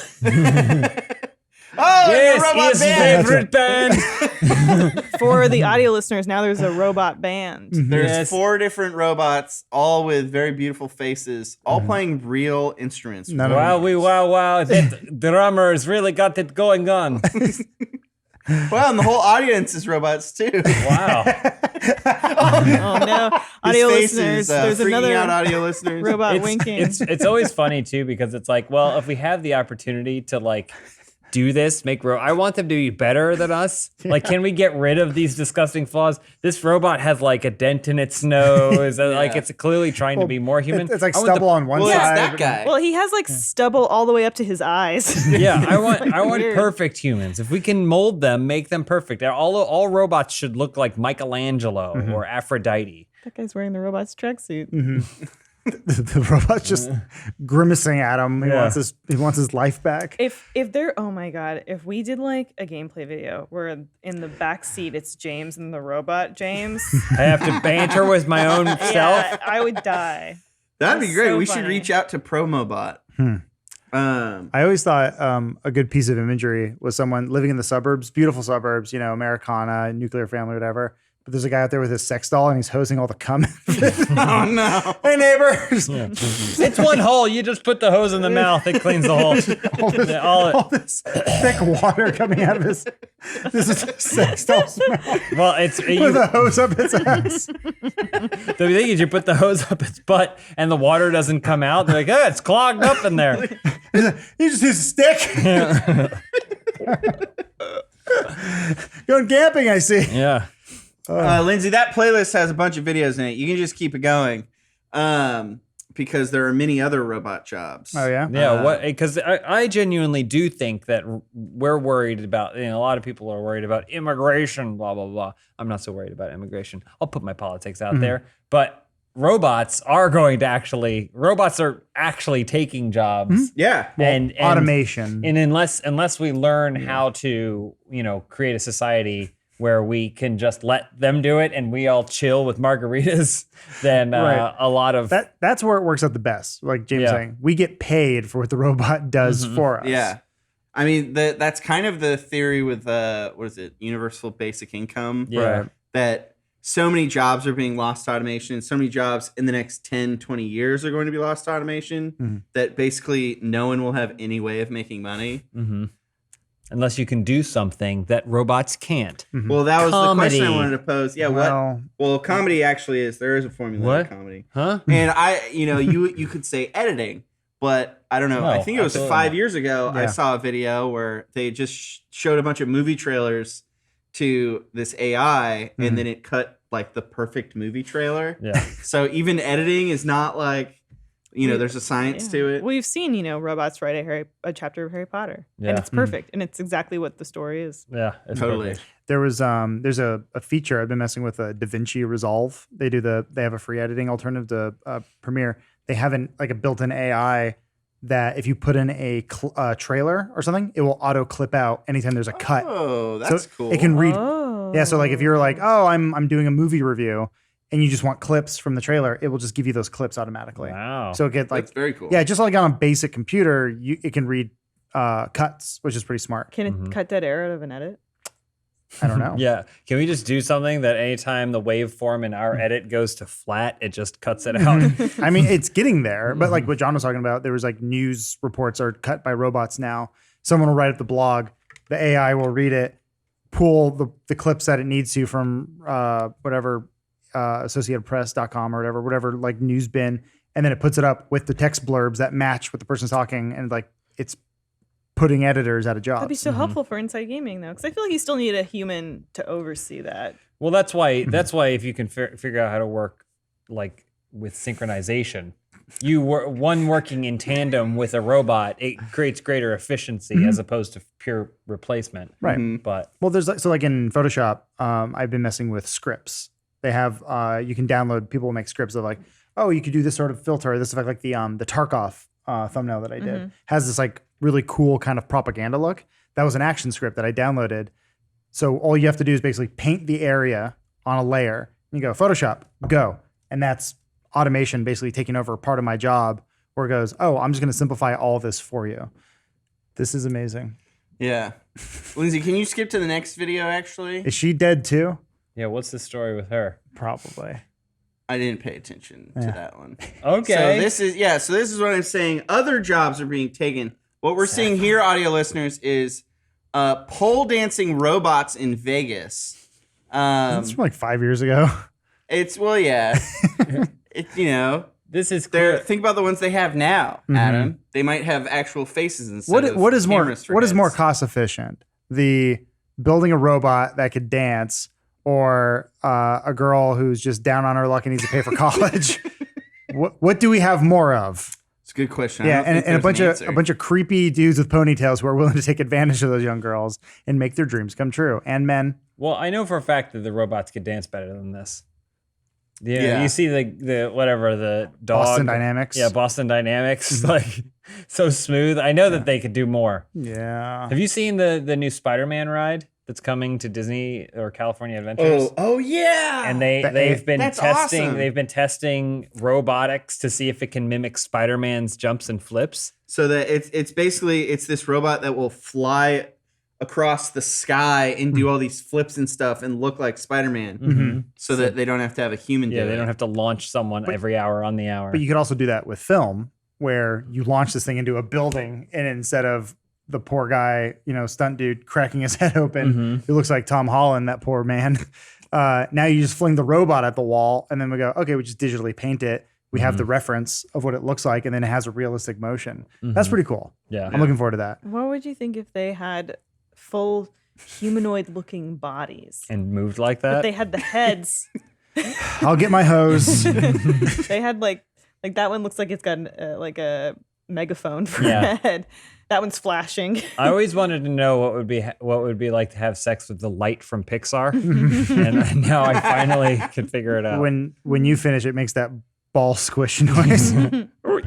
Oh, Yes, the robot his band. favorite band. For the audio listeners, now there's a robot band. There's Yes. 4 different robots, all with very beautiful faces, all playing real instruments. None of Wow, wow. That drummers really got it going on. Well, and the whole audience is robots too. Wow. Oh no, audio His face listeners, is, there's freaking another out audio listeners. robot winking. It's always funny too, because it's like, well, if we have the opportunity to do this, I want them to be better than us. Like, can we get rid of these disgusting flaws? This robot has a dent in its nose. It's clearly trying to be more human. It's like I want stubble on one Well, side. it's that guy. Well, he has stubble all the way up to his eyes. Yeah, I want Weird. perfect humans. If we can mold them, make them perfect. All robots should look like Michelangelo or Aphrodite. That guy's wearing the robot's tracksuit. The robot's just grimacing at him. He Yeah. wants his life back. If they're oh my god, if we did like a gameplay video where in the back seat it's James and the robot James, I have to banter with my own self. yeah, I would die. That'd be That's great. so We should funny. reach out to Promobot. I always thought a good piece of imagery was someone living in the suburbs, beautiful suburbs, Americana, nuclear family, whatever. But there's a guy out there with his sex doll and he's hosing all the cum. Oh no. Hey, neighbors. It's one hole. You just put the hose in the mouth. It cleans the hole. All this thick water coming out of his. This is a sex doll's mouth Well, it's with a hose up its ass. the thing is, you put the hose up its butt, and the water doesn't come out. They're like, oh, it's clogged up in there. He just used a stick. Going camping, I see. Yeah. Lindsay, that playlist has a bunch of videos in it. You can just keep it going because there are many other robot jobs. Oh yeah. Yeah, because I genuinely do think that we're worried about, a lot of people are worried about immigration, blah, blah, blah. I'm not so worried about immigration. I'll put my politics out there. But robots are actually taking jobs. Yeah. And Automation. And unless we learn how to, create a society where we can just let them do it and we all chill with margaritas, then Right. a lot of That's where it works out the best. Like James Yeah. saying, we get paid for what the robot does for us. Yeah. I mean, that's kind of the theory with, what is it, universal basic income? Yeah. Right. That so many jobs are being lost to automation, and so many jobs in the next 10, 20 years are going to be lost to automation that basically no one will have any way of making money. unless you can do something that robots can't. Well, that was the question I Comedy. wanted to pose. Yeah, Well- Well, comedy actually there is a formula What? of comedy. Huh? And you could say editing, but I don't know. No, I think it was absolutely 5 not. years ago. I Yeah. saw a video where they just showed a bunch of movie trailers to this AI, and then it cut like the perfect movie trailer. Yeah. So even editing is not like, there's a science to it. We've seen, robots write a chapter of Harry Potter, Yeah. and it's perfect, and it's exactly what the story is. Yeah. It's Totally. perfect. There's a feature I've been messing with, DaVinci Resolve. They have a free editing alternative to Premiere. They have a built-in AI that if you put in a trailer or something, it will auto clip out anytime there's a cut. Oh, that's cool. It can read. Oh. Yeah, so like if you're like, oh, I'm doing a movie review, and you just want clips from the trailer, it will just give you those clips automatically. Wow. So it get That's very cool. yeah, just like on a basic computer, it can read cuts, which is pretty smart. Can it cut dead air out of an edit? I don't know. Yeah. Can we just do something that anytime the waveform in our edit goes to flat, it just cuts it out? I mean, it's getting there, but like what John was talking about, there was like news reports are cut by robots now. Someone will write up the blog, the AI will read it, pull the clips that it needs to from whatever AssociatedPress.com or whatever like news bin, and then it puts it up with the text blurbs that match what the person's talking, and like it's putting editors out of jobs. That'd be so helpful for inside gaming, though, because I feel like you still need a human to oversee that. Well, that's why if you can figure out how to work like with synchronization, one working in tandem with a robot, it creates greater efficiency as opposed to pure replacement. Right. But Well, there's like in Photoshop, I've been messing with scripts. They have you can download. People will make scripts of like, oh, you could do this sort of filter, this effect, like the Tarkov thumbnail that I did has this like really cool kind of propaganda look. That was an action script that I downloaded. So all you have to do is basically paint the area on a layer. And you go Photoshop, go, and that's automation basically taking over part of my job. Where it goes, oh, I'm just going to simplify all this for you. This is amazing. Yeah. Lindsay, can you skip to the next video, actually? Is she dead too? yeah, what's the story with her? Probably. I didn't pay attention to that one. Okay. So this is what I'm saying. Other jobs are being taken. What we're seeing here, audio listeners, is pole dancing robots in Vegas. That's from like 5 years ago. It's yeah. this is They're clear. think about the ones they have now, Adam. They might have actual faces instead of What is more cameras for what is more heads. cost efficient? The building a robot that could dance, or a girl who's just down on her luck and needs to pay for college? What do we have more of? It's a good question. I Yeah, don't think and a bunch there's of an a bunch of creepy dudes with ponytails who are willing to take advantage of those young girls and make their dreams come true. And men. Well, I know for a fact that the robots could dance better than this. Yeah. You see the whatever the dog Boston Dynamics. Yeah, Boston Dynamics, like so smooth. I know that they could do more. Yeah. Have you seen the new Spider-Man ride that's coming to Disney or California Adventures? Oh yeah. And they've been That's testing awesome. they've been testing robotics to see if it can mimic Spider-Man's jumps and flips. So that it's basically this robot that will fly across the sky and do all these flips and stuff and look like Spider-Man, so that they don't have to have a human do Yeah, it. they don't have to launch someone every hour on the hour. But you could also do that with film, where you launch this thing into a building, and instead of the poor guy, stunt dude cracking his head open, who looks like Tom Holland, that poor man. Now you just fling the robot at the wall, and then we go, okay, we just digitally paint it. We have the reference of what it looks like, and then it has a realistic motion. That's pretty cool. Yeah. I'm looking forward to that. What would you think if they had full humanoid-looking bodies, and moved like but that. they had the heads? I'll get my hose. They had like that one looks like it's got like a megaphone for a head. That one's flashing. I always wanted to know what would be like to have sex with the light from Pixar, and now I finally can figure it out. When you finish, it makes that ball squish noise. What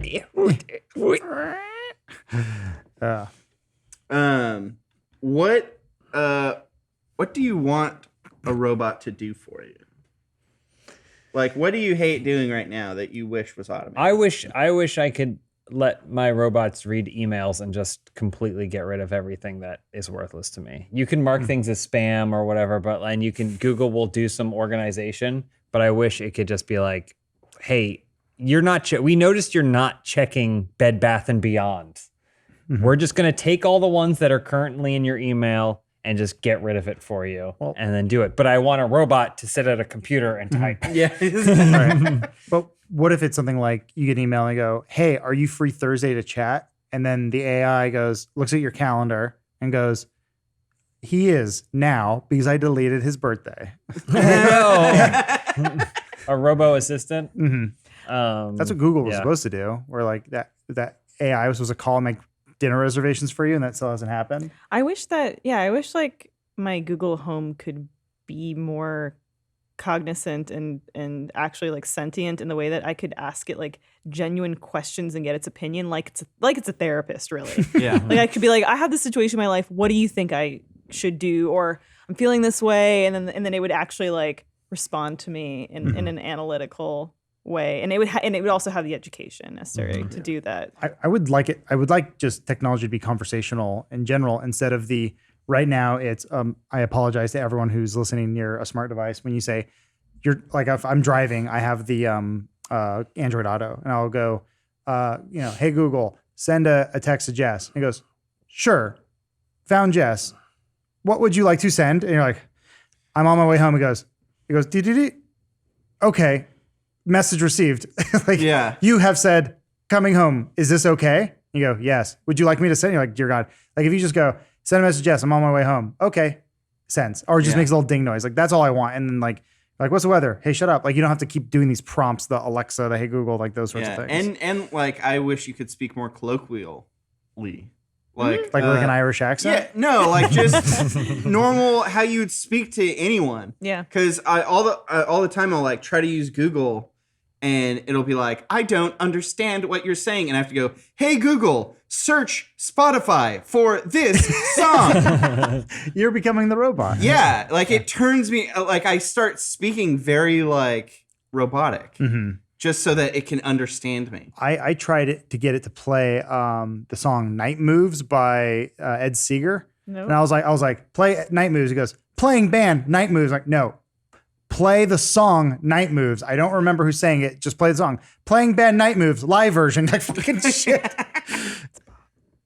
do you want a robot to do for you? Like, what do you hate doing right now that you wish was automated? I wish I could let my robots read emails and just completely get rid of everything that is worthless to me. You can mark things as spam or whatever, and Google will do some organization, but I wish it could just be like, hey, you're not, we noticed you're not checking Bed Bath & Beyond. We're just going to take all the ones that are currently in your email and just get rid of it for you and then do it. But I want a robot to sit at a computer and type. Yeah. Right. But what if it's something like you get an email and go, hey, are you free Thursday to chat? And then the AI looks at your calendar and goes, he is now because I deleted his birthday. No. A robo assistant. That's what Google was supposed to do, where like that AI was supposed to call and make dinner reservations for you, and that still hasn't happened. I wish like my Google Home could be more cognizant and actually like sentient in the way that I could ask it like genuine questions and get its opinion like it's a therapist, really. Yeah. Like I could be like, I have this situation in my life, what do you think I should do? Or I'm feeling this way, and then it would actually like respond to me in an analytical way, and it would also have the education necessary to do that. I would like it. I would like just technology to be conversational in general instead of the right now. It's I apologize to everyone who's listening near a smart device. When you say you're like, if I'm driving, I have the Android Auto, and I'll go, hey Google, send a text to Jess. And it goes, sure, found Jess. What would you like to send? And you're like, I'm on my way home. It goes, dee. Okay. Message received. Like, Yeah. you have said coming home. Is this okay? You go, yes. Would you like me to send? You're like, dear God. Like if you just go send a message, yes, I'm on my way home. Okay. Sends. Or it just makes a little ding noise. Like that's all I want. And then like what's the weather? Hey, shut up. Like you don't have to keep doing these prompts, the Alexa, the Hey Google, like those sorts of things. And like I wish you could speak more colloquially. Like like an Irish accent. Yeah, no, like just normal how you would speak to anyone. Yeah. Because all the time I'll like try to use Google, and it'll be like, I don't understand what you're saying, and I have to go, hey Google, search Spotify for this song. You're becoming the robot. Yeah, like it turns me like I start speaking very like robotic. Just so that it can understand me. I tried to get it to play the song "Night Moves" by Ed Seeger, No. and I was like, play "Night Moves." He goes, playing band "Night Moves." I'm like, no, play the song "Night Moves." I don't remember who's saying it. Just play the song. Playing band "Night Moves" live version. Like fucking shit.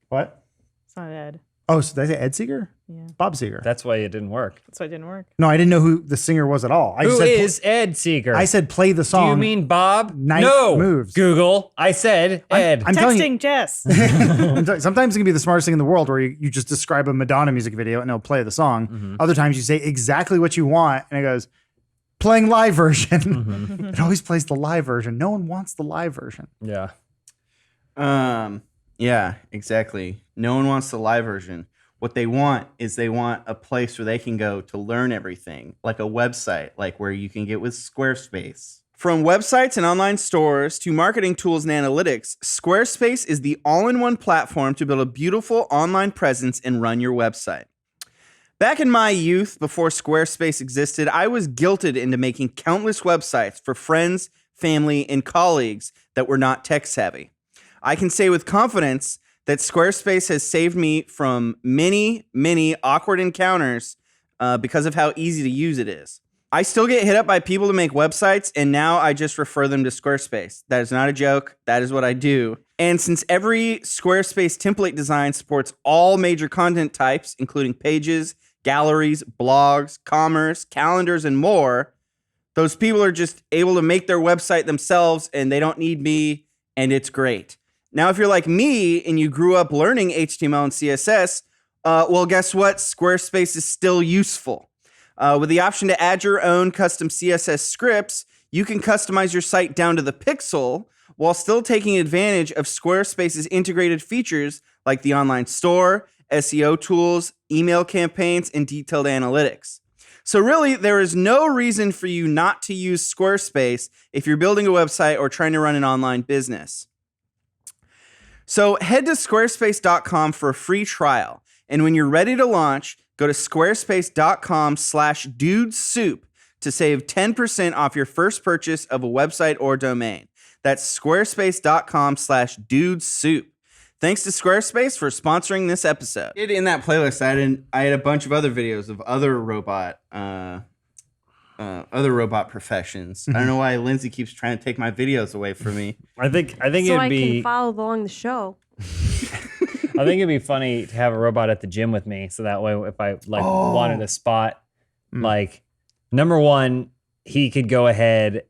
What? It's not Ed. Oh, so did I say Ed Seeger? Yeah. Bob Seeger. That's why it didn't work. That's why it didn't work. No, I didn't know who the singer was at all. I Who just said is Ed Seeger? I said play the Do song. you mean Bob? Night no. Moves. Google. I said Ed. I'm telling you, Texting Jess. sometimes it can be the smartest thing in the world where you just describe a Madonna music video and it'll play the song. Other times you say exactly what you want and it goes, playing live version. It always plays the live version. No one wants the live version. Yeah. Yeah, exactly. No one wants the live version. What they want is a place where they can go to learn everything, like a website, like where you can get with Squarespace, From websites and online stores to marketing tools and analytics, Squarespace is the all-in-one platform to build a beautiful online presence and run your website. Back in my youth, before Squarespace existed, I was guilted into making countless websites for friends, family, and colleagues that were not tech-savvy. I can say with confidence that Squarespace has saved me from many, many awkward encounters because of how easy to use it is. I still get hit up by people to make websites, and now I just refer them to Squarespace. That is not a joke. That is what I do. And since every Squarespace template design supports all major content types, including pages, galleries, blogs, commerce, calendars, and more, those people are just able to make their website themselves, and they don't need me, and it's great. Now, if you're like me and you grew up learning HTML and CSS, well, guess what? Squarespace is still useful. With the option to add your own custom CSS scripts, you can customize your site down to the pixel while still taking advantage of Squarespace's integrated features like the online store, SEO tools, email campaigns, and detailed analytics. So really, there is no reason for you not to use Squarespace if you're building a website or trying to run an online business. So head to squarespace.com for a free trial. And when you're ready to launch, go to squarespace.com/dudesoup to save 10% off your first purchase of a website or domain. That's squarespace.com/dudesoup. Thanks to Squarespace for sponsoring this episode. In that playlist, I had a bunch of other videos of other robot professions. I don't know why Lindsay keeps trying to take my videos away from me. I think So it'd I be. can follow along the show. I think it'd be funny to have a robot at the gym with me, so that way, if I wanted a spot, like number one, he could go ahead,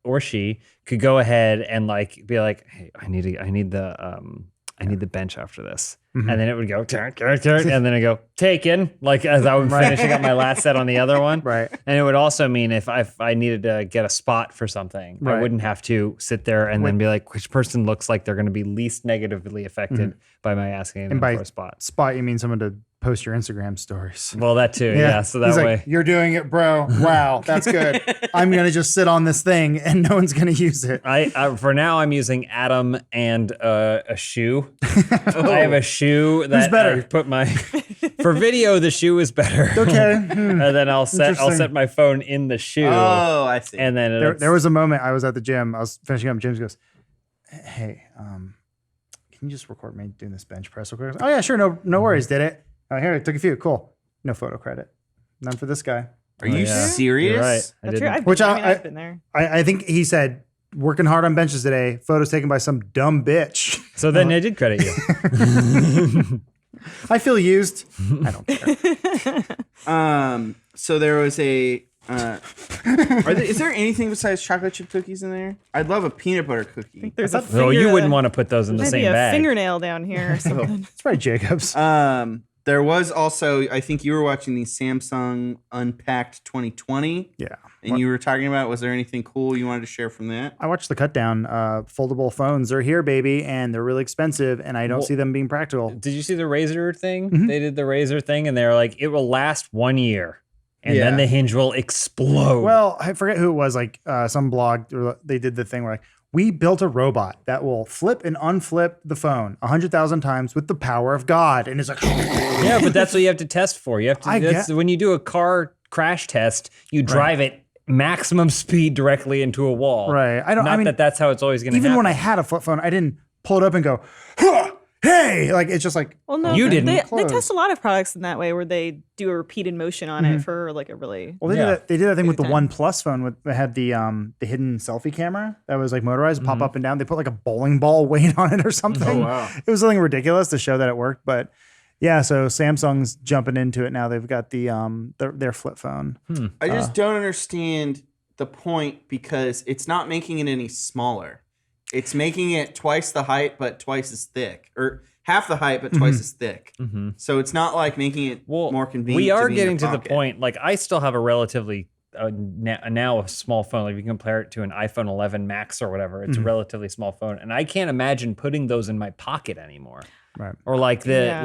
or she could go ahead and like be like, "Hey, I need the bench after this," and then it would go, and then it go taken, like as I was finishing up my last set on the other one, Right. And it would also mean if I needed to get a spot for something, I Right. wouldn't have to sit there and then be like, which person looks like they're going to be least negatively affected by my asking them by for a spot. Spot, you mean someone to post your Instagram stories. Well, that too, yeah. So that He's way, like, you're doing it, bro. Wow, that's good. I'm going to just sit on this thing and no one's going to use it. I for now I'm using Adam and a shoe. I have a shoe that better? I put my for video. The shoe is better. Okay. And then I'll Interesting. set my phone in the shoe. Oh, I see. And then There was a moment I was at the gym. I was finishing up. James goes, "Hey, can you just record me doing this bench press real quick?" Oh yeah, sure. No worries. Did it? Oh, here, I took a few. Cool. No photo credit. None for this guy. Are you yeah. serious? You're right. I That's true. didn't. I've been there. I think he said working hard on benches today. Photos taken by some dumb bitch. So then I did credit you. I feel used. I don't care. So there was a. Is there anything besides chocolate chip cookies in there? I'd love a peanut butter cookie. There's a No, you finger- wouldn't want to put those in the Maybe same a bag. fingernail down here or something. It's probably Jacobs. There was also, I think you were watching the Samsung Unpacked 2020, Yeah. and you were talking about, was there anything cool you wanted to share from that? I watched the cut down. Foldable phones are here, baby, and they're really expensive, and I don't see them being practical. Did you see the Razer thing? Mm-hmm. They did the Razer thing, and they were like, it will last 1 year, and Yeah. then the hinge will explode. Well, I forget who it was. Like some blog, they did the thing where like, we built a robot that will flip and unflip the phone 100,000 times with the power of God, and it's like, yeah, but that's what you have to test for. You have to. I That's, get- when you do a car crash test, you drive it maximum speed directly into a wall. Right. I don't- Not I mean, that that's how it's always going to happen. even when I had a flip phone, I didn't pull it up and go, "Huh, hey, like it's just like, Well, no, You didn't. They Close. test a lot of products in that way where they do a repeated motion on it for like a really. well, they Yeah. did that. They did that thing with the Big One time. Plus phone with that had the hidden selfie camera that was like motorized, pop up and down. They put like a bowling ball weight on it or something. Oh, wow. It was something ridiculous to show that it worked, but yeah. So Samsung's jumping into it now. They've got the their flip phone. I just don't understand the point because it's not making it any smaller. It's making it twice the height, but twice as thick, or half the height, but twice as thick. So it's not like making it more convenient. we are to be in your getting to the pocket. point. Like I still have a relatively now a small phone. Like if you compare it to an iPhone 11 Max or whatever, it's a relatively small phone, and I can't imagine putting those in my pocket anymore. Right. Or like the Yeah.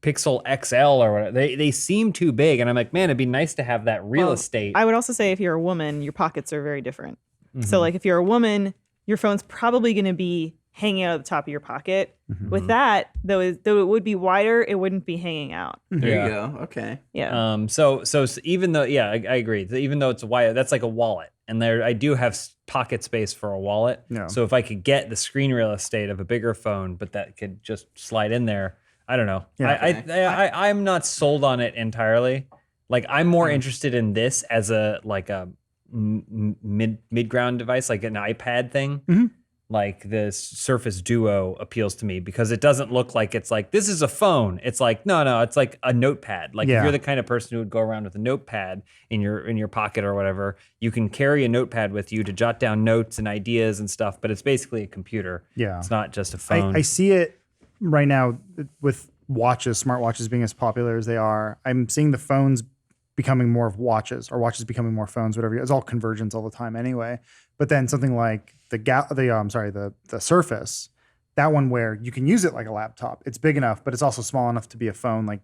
Pixel XL or whatever. They seem too big, and I'm like, man, it'd be nice to have that real estate. I would also say if you're a woman, your pockets are very different. Mm-hmm. So like if you're a woman, your phone's probably going to be hanging out at the top of your pocket. Mm-hmm. With that, though it would be wider, it wouldn't be hanging out. There you go. Okay. Yeah. So even though, I agree. Even though it's a wire, that's like a wallet, and there I do have pocket space for a wallet. Yeah. So if I could get the screen real estate of a bigger phone, but that could just slide in there, I don't know. Yeah. I'm not sold on it entirely. Like I'm more interested in this as a mid ground device, like an iPad thing. Mm-hmm. Like the Surface Duo appeals to me because it doesn't look like it's like this is a phone. It's like no, it's like a notepad. Like if you're the kind of person who would go around with a notepad in your pocket or whatever, you can carry a notepad with you to jot down notes and ideas and stuff. But it's basically a computer. Yeah. It's not just a phone. I see it right now with watches, smartwatches being as popular as they are. I'm seeing the phones becoming more of watches, or watches becoming more phones, whatever. It's all convergence all the time anyway. But then something like the Surface, that one where you can use it like a laptop. It's big enough, but it's also small enough to be a phone. Like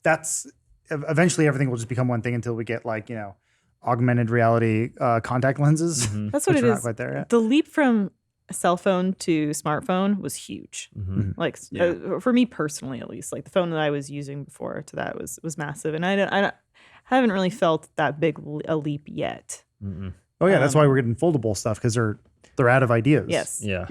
that's eventually everything will just become one thing until we get like, augmented reality contact lenses. Mm-hmm. That's what which it we're is. not quite there yet. The leap from a cell phone to smartphone was huge. Mm-hmm. Like for me personally, at least, like the phone that I was using before to that was massive, and I haven't really felt that big a leap yet. Mm-mm. Oh yeah, that's why we're getting foldable stuff, because they're out of ideas. Yes. Yeah.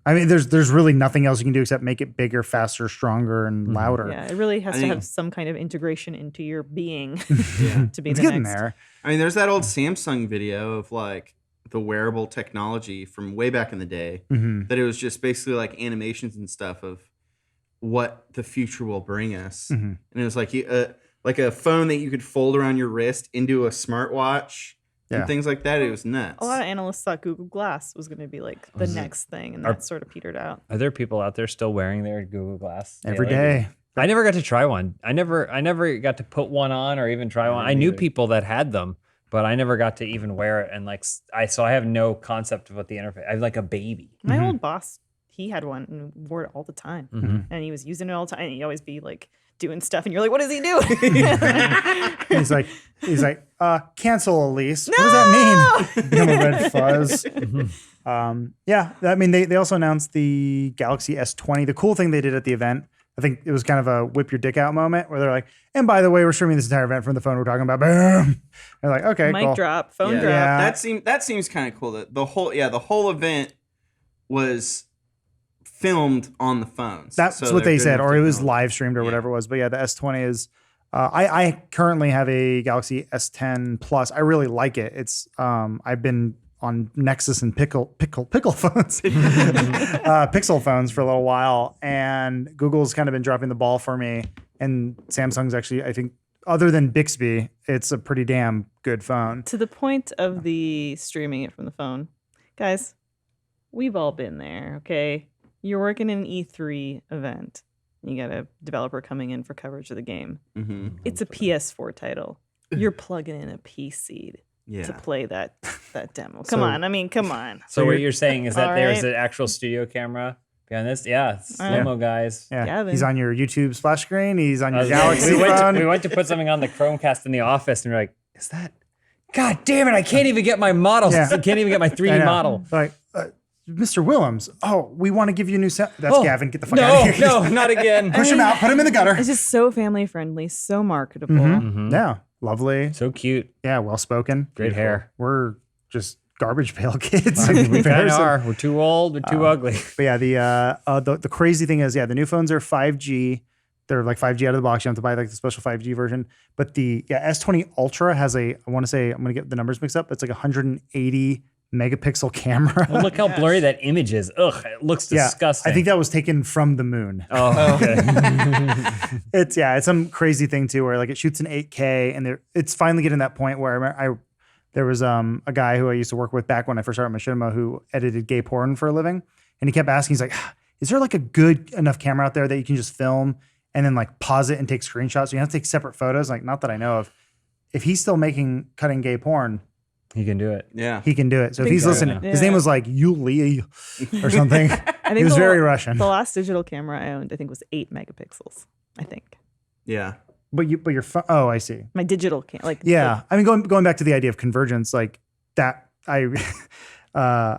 I mean, there's really nothing else you can do except make it bigger, faster, stronger, and louder. Yeah, it really has I to think- have some kind of integration into your being to be It's the getting next. there. I mean, there's that old Samsung video of like the wearable technology from way back in the day Mm-hmm. that it was just basically like animations and stuff of what the future will bring us. Mm-hmm. And it was like like a phone that you could fold around your wrist into a smartwatch Yeah. and things like that. It was nuts. A lot of analysts thought Google Glass was going to be like the next thing, and that sort of petered out. Are there people out there still wearing their Google Glass Every daily? day. I never got to try one. I never got to put one on or even try one. I knew people that had them, but I never got to even wear it. And like so I have no concept of what the interface. I have like a baby. My old boss, he had one and wore it all the time, Mm-hmm. and he was using it all the time. And he'd always be like doing stuff, and you're like, "What is he doing?" He's like, cancel, Elise. What does that mean? Become a red fuzz. Yeah, I mean, they also announced the Galaxy S20. The cool thing they did at the event, I think it was kind of a whip your dick out moment where they're like, and by the way, we're streaming this entire event from the phone we're talking about. Boom. They're like, okay, Mic cool. drop, phone Yeah. drop. Yeah. That seems kind of cool. That the whole event was filmed on the phones. That's So what they're they good said, enough or to it was know. live streamed or Yeah. whatever it was. But yeah, the S20 is. I currently have a Galaxy S10 Plus. I really like it. It's I've been on Nexus and pickle phones, Pixel phones for a little while, and Google's kind of been dropping the ball for me. And Samsung's actually, I think, other than Bixby, it's a pretty damn good phone. To the point of the streaming it from the phone, guys, we've all been there. Okay, you're working in an E3 event. You got a developer coming in for coverage of the game. Mhm. It's a PS4 title. You're plugging in a PC to Yeah. play that demo. Come on. I mean, come on. So what you're saying is that All there's right. an actual studio camera behind this? Yeah, All right. slow-mo guys. Yeah, Gavin. he's on your YouTube splash screen. He's on your We Galaxy went, phone. we went to put something on the Chromecast in the office, and we're like, "Is that? God damn it! I can't even get my models. Yeah. I can't even get my I 3D know. model." Like, Mr. Willems, we want to give you a new sound. That's Oh, Gavin. Get the fuck out No, of here. no, not again. Push him out. Put him in the gutter. It's just so family friendly, so marketable. Mhm. Yeah, lovely. So cute, Yeah, well spoken. great hair. We're just garbage pail kids. We in kind of comparison. are. We're too old. We're too ugly. But yeah, the crazy thing is, the new phones are 5G. They're like 5G out of the box. You don't have to buy like the special 5G version. But the S20 Ultra has I'm going to get the numbers mixed up. It's like 180 megapixel camera. Well, look how blurry that image is. Ugh, it looks disgusting. I think that was taken from the moon. Oh, okay. It's some crazy thing too, where like it shoots in 8K, and it's finally getting that point where there was a guy who I used to work with back when I first started Machinima who edited gay porn for a living, and he kept asking, he's like, "Is there like a good enough camera out there that you can just film and then like pause it and take screenshots? So you have to take separate photos." Like, not that I know of. If he's still cutting gay porn, You can do it. Yeah. he can do it. So if think he's so, listening, yeah. his name was like Yuli or something. I think He was the- very Russian. The last digital camera I owned, I think, was 8 megapixels. I think. Yeah. But your phone. Oh, I see. My digital Yeah, I mean, going back to the idea of convergence, like that. I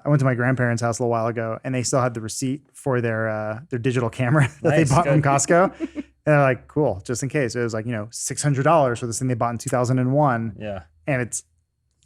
went to my grandparents' house a little while ago, and they still had the receipt for their digital camera that Nice, they bought from good. Costco. And they're like, cool, just in case. It was like, $600 for this thing they bought in 2001, Yeah. and it's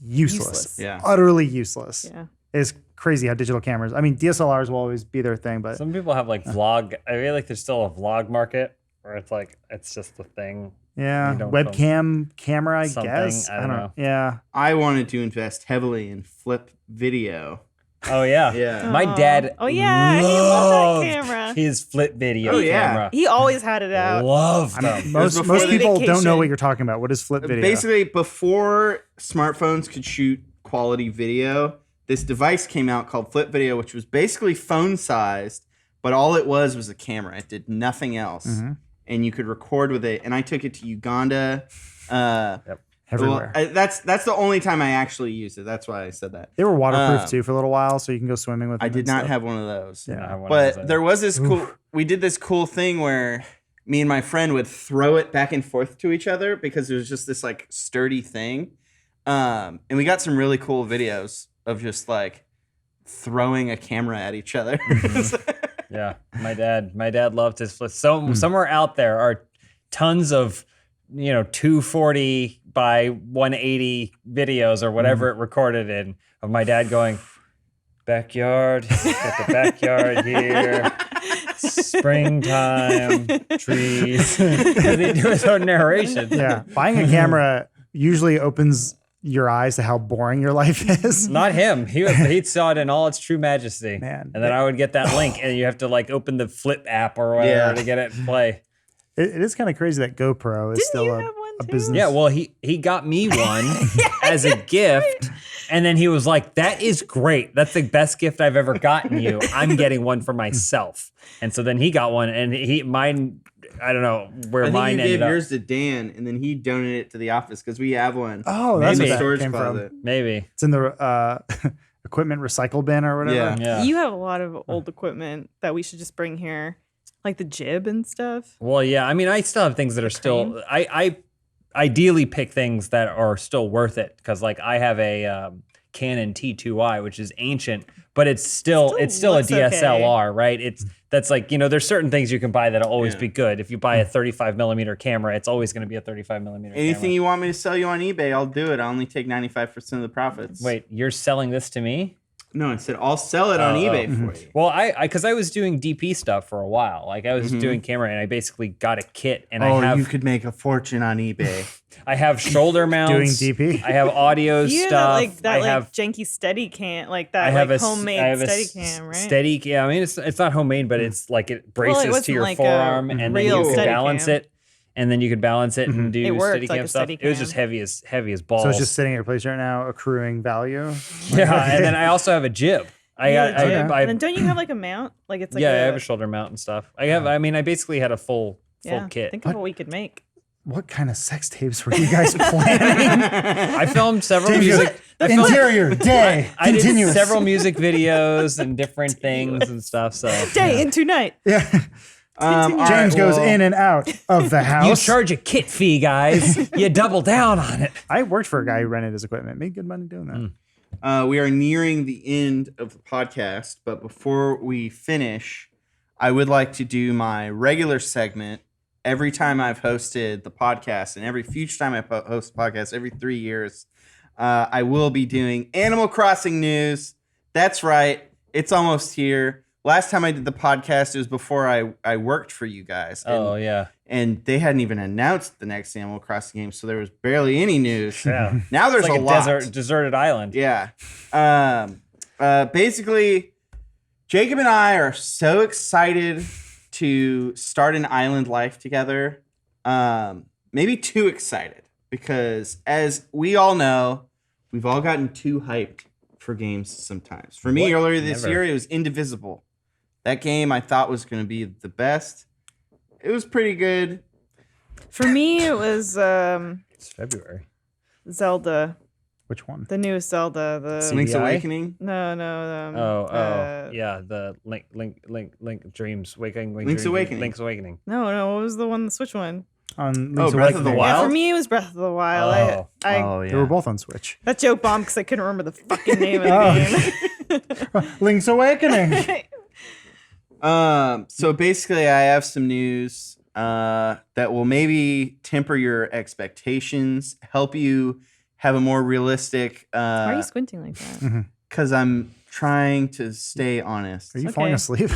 useless. Useless. Yeah. Utterly useless. Yeah. It's crazy how digital cameras. I mean, DSLRs will always be their thing, but Some people have like vlog. I feel like there's still a vlog market where it's like it's just the thing. yeah, You don't webcam camera, I something, guess. I don't know. Yeah. I wanted to invest heavily in flip video. Oh yeah. Yeah. My dad. Oh yeah, he loved that loved camera. His flip video Oh, yeah. camera. He always had it out. Loved I them. mean, most before the people don't know vacation. what you're talking about. What is flip video? Basically, before smartphones could shoot quality video, this device came out called Flip Video, which was basically phone sized, but all it was a camera. It did nothing else. Mm-hmm. And you could record with it. And I took it to Uganda. Everywhere. That's the only time I actually used it. That's why I said that. They were waterproof Um, too for a little while, so you can go swimming with them. I did and not stuff. have one of those. Yeah. I have one of But those. there was this cool. We did this cool thing where me and my friend would throw it back and forth to each other because it was just this like sturdy thing, and we got some really cool videos of just like throwing a camera at each other. Yeah, my dad loved his flip. So somewhere out there are tons of 240 by 180 videos or whatever it recorded in of my dad going backyard, got the backyard here, springtime, trees. They do his own narration. Yeah, buying a camera usually opens your eyes to how boring your life is. Not him. He saw it in all its true majesty. Man. And then I would get that link, and you have to like open the Flip app or whatever Yeah. to get it and play. It is kind of crazy that GoPro is Didn't still you a have one a too? business. Yeah, well, he got me one as a gift, and then he was like, "That is great. That's the best gift I've ever gotten you. I'm getting one for myself." And so then he got one, and mine. I don't know where I think mine you ended gave up. yours to Dan, and then he donated it to the office because we have one. Oh, that's Maybe. what that storage came closet. from. Maybe. It's in the equipment recycle bin or whatever. Yeah. Yeah. You have a lot of old equipment that we should just bring here, like the jib and stuff. Well, yeah. I mean, I still have things that are still. I ideally pick things that are still worth it because, like, I have a Canon T2i, which is ancient, but it's still a looks DSLR, right? That's like, there's certain things you can buy that'll always Yeah. be good. If you buy a 35 millimeter camera, it's always going to be a 35 millimeter Anything camera. you want me to sell you on eBay, I'll do it. I only take 95% of the profits. Wait, you're selling this to me? No, I said I'll sell it on eBay for you. Well, because I was doing DP stuff for a while. Like I was doing camera, and I basically got a kit, and You could make a fortune on eBay. I have shoulder mounts. Doing DP? I have audio You stuff. have that I have janky steady cam, like I that have like a homemade I have steady a cam, right? Steady, yeah. I mean, it's not homemade, but it's like it braces wasn't to your like a forearm, and then real you can Steadicam. balance it, and then you could balance it and do It worked Steadicam like a stuff. It was just Steadicam. heavy as balls. So it's just sitting at your place right now, accruing value. yeah, and then I also have a jib. I got, Yeah, I, and then don't you have like a mount? Like it's like yeah, I have a shoulder mount and stuff. I mean, I basically had a full kit. Think of what we could make. What kind of sex tapes were you guys planning? I filmed several music. I filmed, Interior, day, I did continuous. several music videos and different things and stuff. So Day into night. Yeah. All James right, goes well, in and out of the you house. charge a kit fee, guys. You double down on it. I worked for a guy who rented his equipment. Made good money doing that. We are nearing the end of the podcast, but before we finish, I would like to do my regular segment. Every time I've hosted the podcast, and every future time I host podcasts, every 3 years, I will be doing Animal Crossing news. That's right. It's almost here. Last time I did the podcast, it was before I worked for you guys. And, Oh yeah. and they hadn't even announced the next Animal Crossing game, so there was barely any news. Yeah. Now there's It's like a a lot. deserted island. Yeah. Basically, Jacob and I are so excited to start an island life together. Maybe too excited because, as we all know, we've all gotten too hyped for games sometimes. For me, What? earlier this Never. year, it was Indivisible. That game I thought was going to be the best. It was pretty good. For me, it was It's February. Zelda. Which one? The newest Zelda. The Link's CDI? Awakening. no. Yeah, the Link Dreams Waking. Link's Awakening. Link's Awakening. No. What was the one? The Switch one? On Oh, Link's Breath of the Awakening. Wild? Yeah, for me it was Breath of the Wild. Oh. I They were both on Switch. that joke bombed because I couldn't remember the fucking name of the game. Link's Awakening. So basically, I have some news that will maybe temper your expectations, help you have a more realistic. Why are you squinting like that? Because I'm trying to stay honest. Are you Okay. falling asleep?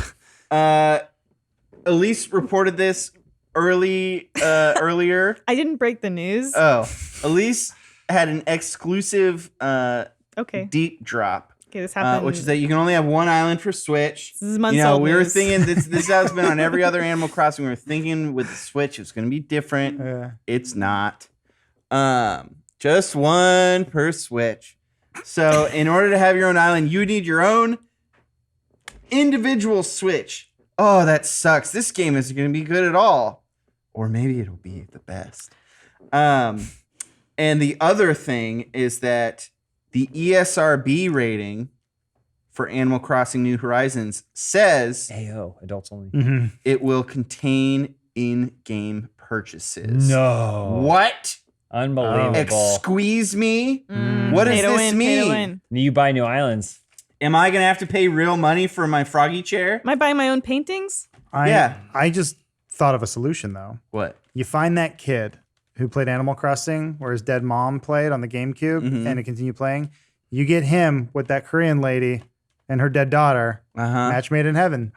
Elise reported this earlier. I didn't break the news. Oh, Elise had an exclusive Okay. deep drop. Okay, this happened. Which is that you can only have one island for Switch. This is months You know, old we were news. thinking this has been on every other Animal Crossing. We were thinking with the Switch, it's going to be different. Yeah. It's not. Just one per Switch. So, in order to have your own island, you need your own individual Switch. Oh, that sucks. This game isn't going to be good at all. Or maybe it'll be the best. And the other thing is that the ESRB rating for Animal Crossing New Horizons says Ayo, adults only. Mhm. it will contain in-game purchases. No. What? Unbelievable. Excuse me? What does Pay to this win, pay to mean? win. You buy new islands. Am I going to have to pay real money for my froggy chair? Am I buying my own paintings? I just thought of a solution though. What? You find that kid who played Animal Crossing, where his dead mom played on the GameCube, and to continue playing. You get him with that Korean lady and her dead daughter. Uh-huh. Match made in heaven.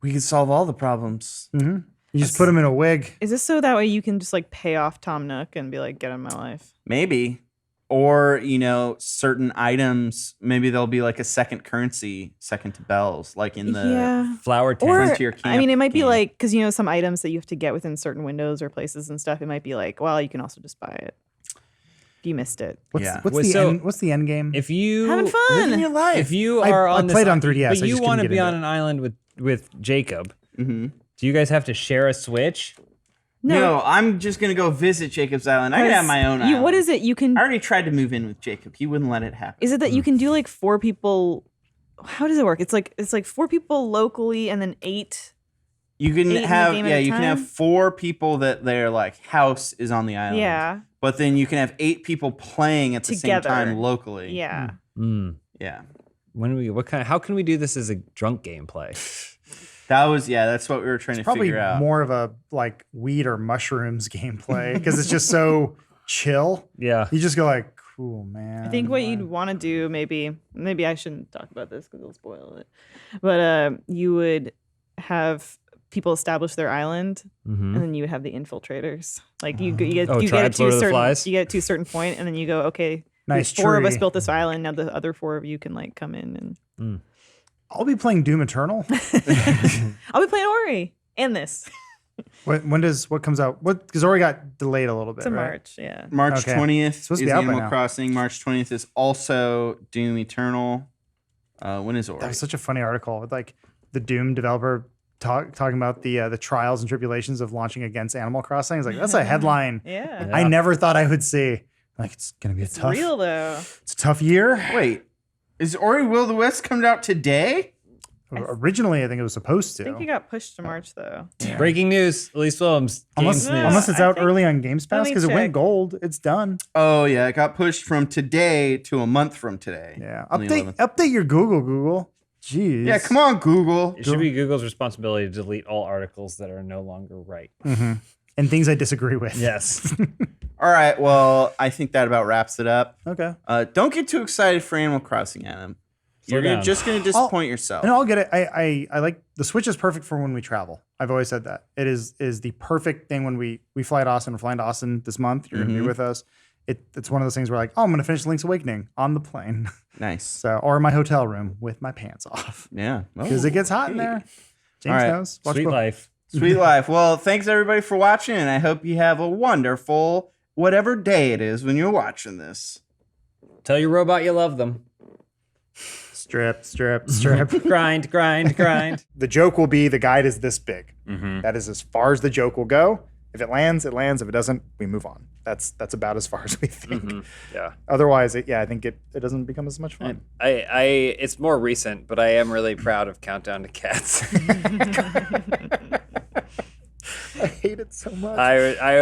We can solve all the problems. You just put him in a wig. Is this so that way you can just like pay off Tom Nook and be like, get in my life? Maybe. Or, you know, certain items, maybe there'll be like a second currency, second to bells, like in the... Yeah. Flower tank. Or, Frontier I mean, it might be camp like, because, you know, some items that you have to get within certain windows or places and stuff, it might be like, well, you can also just buy it. You missed it. What's, Yeah. what's, Wait, the so end, what's the end game? If you Having fun. Living your life. if you I- are I on this, played on 3DS, I but just you couldn't want to get be into on it. an island with Jacob, Mhm. do you guys have to share a Switch? No, I'm just going to go visit Jacob's Island. I can have my own island. What is it? You can. I already tried to move in with Jacob. He wouldn't let it happen. Is it that you can do like 4 people? How does it work? It's like 4 people locally and then 8. You can 8 in the have, game at yeah, a you can have time? 4 people that their like house is on the island. Yeah. But then you can have 8 people playing at the same Together. time locally. Yeah. Yeah. How can we do this as a drunk gameplay? That's what we were trying to Probably figure out. more of a like weed or mushrooms gameplay because it's just so chill. Yeah. You just go like, cool, man. I think what you'd want to do, maybe I shouldn't talk about this because it'll spoil it. But you would have people establish their island, and then you would have the infiltrators. Like you get Oh, you get it Tribes, to Lord a of the certain Flies? you get it to a certain point, and then you go, okay, Nice 4 of us tree. built this island. Now the other 4 of you can like come in, and I'll be playing Doom Eternal. I'll be playing Ori and this. What comes out? Because Ori got delayed a little bit. It's in right? March, yeah. March Okay. 20th It's supposed is to be out by Animal now. Crossing. March 20th is also Doom Eternal. When is Ori? That was such a funny article with like the Doom developer talking about the trials and tribulations of launching against Animal Crossing. It's like that's a headline Yeah. I never thought I would see. Like it's gonna be It's tough. real though. It's a tough year. Wait, is Ori Will of the Wisp coming out today? Originally, I think it was supposed to. I think it got pushed to March though. Breaking news: Elise Williams. Unless, Games news. unless it's I out think- early on Games Pass me because it check. went gold. It's done. Oh yeah, it got pushed from today to a month from today. Yeah. on the Update 11th. update your Google. Jeez. Yeah, come on, Google. It should be Google's responsibility to delete all articles that are no longer right. And things I disagree with. Yes. All right, well, I think that about wraps it up. Okay. Don't get too excited for Animal Crossing, Adam. Slow You're down. just going to disappoint yourself. And I'll get it. I like the Switch is perfect for when we travel. I've always said that. It is the perfect thing when we fly to Austin. We're flying to Austin this month. You're gonna be with us. It's one of those things where like, oh, I'm gonna finish Link's Awakening on the plane. Nice. So or in my hotel room with my pants off. Yeah. Because it gets hot in there. James All right. knows. Watch Sweet book. life. Sweet life. Well, thanks everybody for watching, and I hope you have a wonderful whatever day it is when you're watching this. Tell your robot you love them. Strip. Grind. The joke will be the guide is this big. That is as far as the joke will go. If it lands, it lands. If it doesn't, we move on. That's about as far as we think. Yeah. Otherwise, I think it doesn't become as much fun. It's more recent, but I am really proud of Countdown to Cats. I hate it so much. I